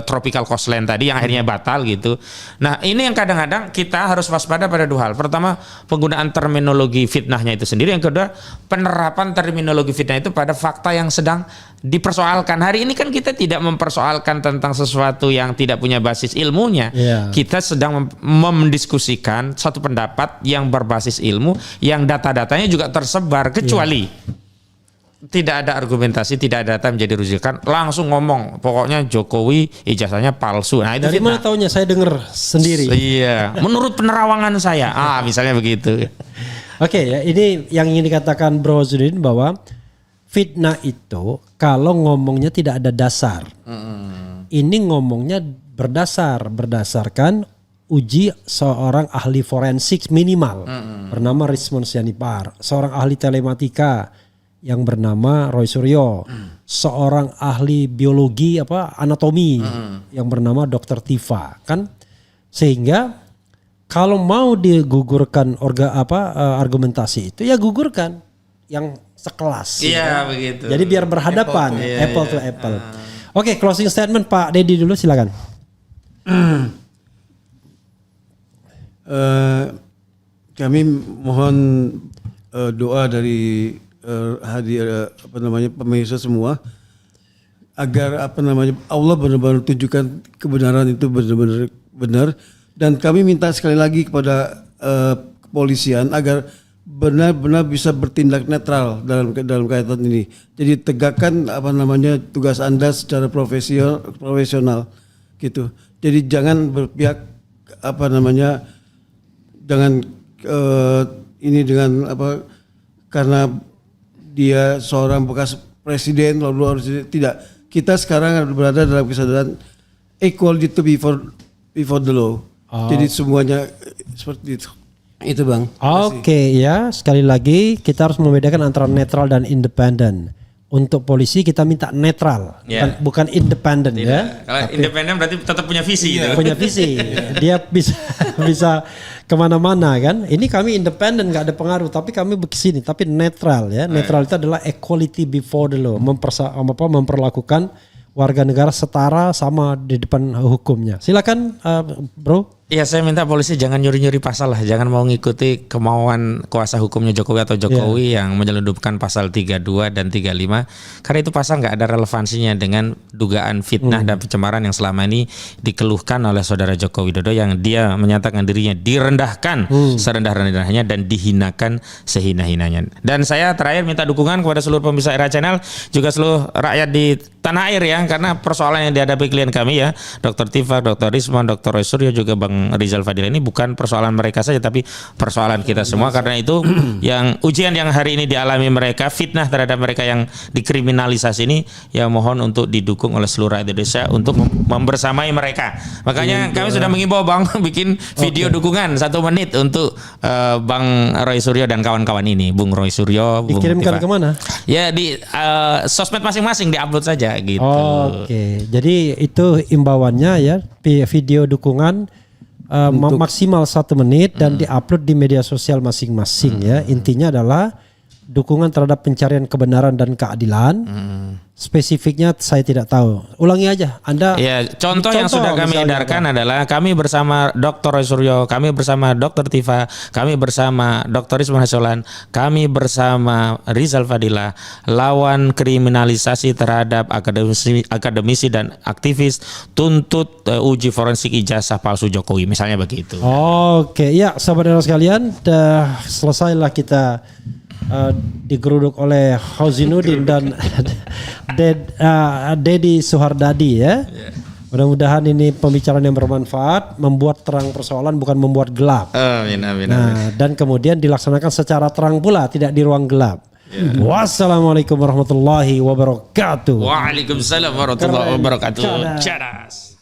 tropical coastland tadi yang akhirnya batal gitu. Nah ini yang kadang-kadang kita harus waspada pada dua hal. Pertama, penggunaan terminologi fitnahnya itu sendiri. Yang kedua, penerapan terminologi fitnah itu pada fakta yang sedang dipersoalkan. Hari ini kan kita tidak mempersoalkan tentang sesuatu yang tidak punya basis ilmunya. Kita sedang mendiskusikan satu pendapat yang berbasis ilmu, yang data-datanya juga tersebar, kecuali tidak ada argumentasi, tidak ada data menjadi rujukan, langsung ngomong pokoknya Jokowi ijazahnya palsu. Nah itu dari mana taunya? Saya dengar sendiri. Iya, menurut penerawangan saya. Misalnya begitu. Oke, ya ini yang ingin dikatakan Bro Zudin, bahwa fitnah itu kalau ngomongnya tidak ada dasar. Ini ngomongnya berdasarkan uji seorang ahli forensik minimal bernama Rizwan Sianipar, seorang ahli telematika yang bernama Roy Suryo, seorang ahli biologi anatomi yang bernama Dr. Tifa, kan, sehingga kalau mau digugurkan argumentasi itu ya gugurkan yang sekelas. Iya begitu. Jadi biar berhadapan apple to apple. Oke, closing statement Pak Dedi dulu silakan. Kami mohon doa dari pemirsa semua agar Allah benar-benar tunjukkan kebenaran itu benar-benar benar, dan kami minta sekali lagi kepada kepolisian agar benar-benar bisa bertindak netral dalam kaitan ini. Jadi tegakkan tugas Anda secara profesional gitu. Jadi jangan berpihak dengan karena dia seorang bekas presiden lalu harus tidak. Kita sekarang berada dalam kesadaran equality before the law. Jadi semuanya seperti itu. Itu Bang. Oke, ya sekali lagi kita harus membedakan antara netral dan independen. Untuk polisi kita minta netral, bukan independen ya. Kalau independen berarti tetap punya visi. Punya visi. Dia bisa kemana-mana kan. Ini kami independen, nggak ada pengaruh, tapi kami kesini. Tapi netral ya. Netral itu adalah equality before the law, memperlakukan warga negara setara sama di depan hukumnya. Silakan Bro. Iya, saya minta polisi jangan nyuri-nyuri pasal lah, jangan mau ngikuti kemauan kuasa hukumnya Jokowi atau Jokowi yang menyelundupkan pasal 32 dan 35, karena itu pasal nggak ada relevansinya dengan dugaan fitnah dan pencemaran yang selama ini dikeluhkan oleh saudara Joko Widodo, yang dia menyatakan dirinya direndahkan serendah-rendahnya dan dihinakan sehina-hinanya. Dan saya terakhir minta dukungan kepada seluruh pemirsa Era Channel, juga seluruh rakyat di tanah air ya, karena persoalan yang dihadapi klien kami ya, Dr. Tifa, Dr. Rizwan, Dr. Roy Suryo, juga Bang Bang Rizal Fadila ini bukan persoalan mereka saja tapi persoalan kita semua. Karena itu yang ujian yang hari ini dialami mereka, fitnah terhadap mereka yang dikriminalisasi ini, ya mohon untuk didukung oleh seluruh Indonesia untuk membersamai mereka. Makanya kami sudah mengimbau Bang bikin video dukungan 1 menit untuk Bang Roy Suryo dan kawan-kawan ini, Bung Roy Suryo, Bung Dikirimkan Tifa. kemana? Ya di sosmed masing-masing diupload saja gitu. Oke, jadi itu imbauannya ya, video dukungan maksimal 1 menit dan diupload di media sosial masing-masing ya. Intinya adalah dukungan terhadap pencarian kebenaran dan keadilan. Spesifiknya saya tidak tahu. Ulangi aja. Anda. Ya, contoh yang sudah kami edarkan adalah kami bersama Dr. Roy Suryo, kami bersama Dr. Tifa, kami bersama Dr. Isman Hasolan, kami bersama Rizal Fadila lawan kriminalisasi terhadap akademisi dan aktivis, tuntut uji forensik ijazah palsu Jokowi, misalnya begitu. Oke, ya sahabat sekalian, selesailah kita digeruduk oleh Hauzinuddin dan Deddy Suhardadi ya. Mudah-mudahan ini pembicaraan yang bermanfaat, membuat terang persoalan bukan membuat gelap. Amin, amin, nah, dan kemudian dilaksanakan secara terang pula, tidak di ruang gelap. Wassalamualaikum warahmatullahi wabarakatuh. Waalaikumsalam warahmatullahi wabarakatuh. Cadas.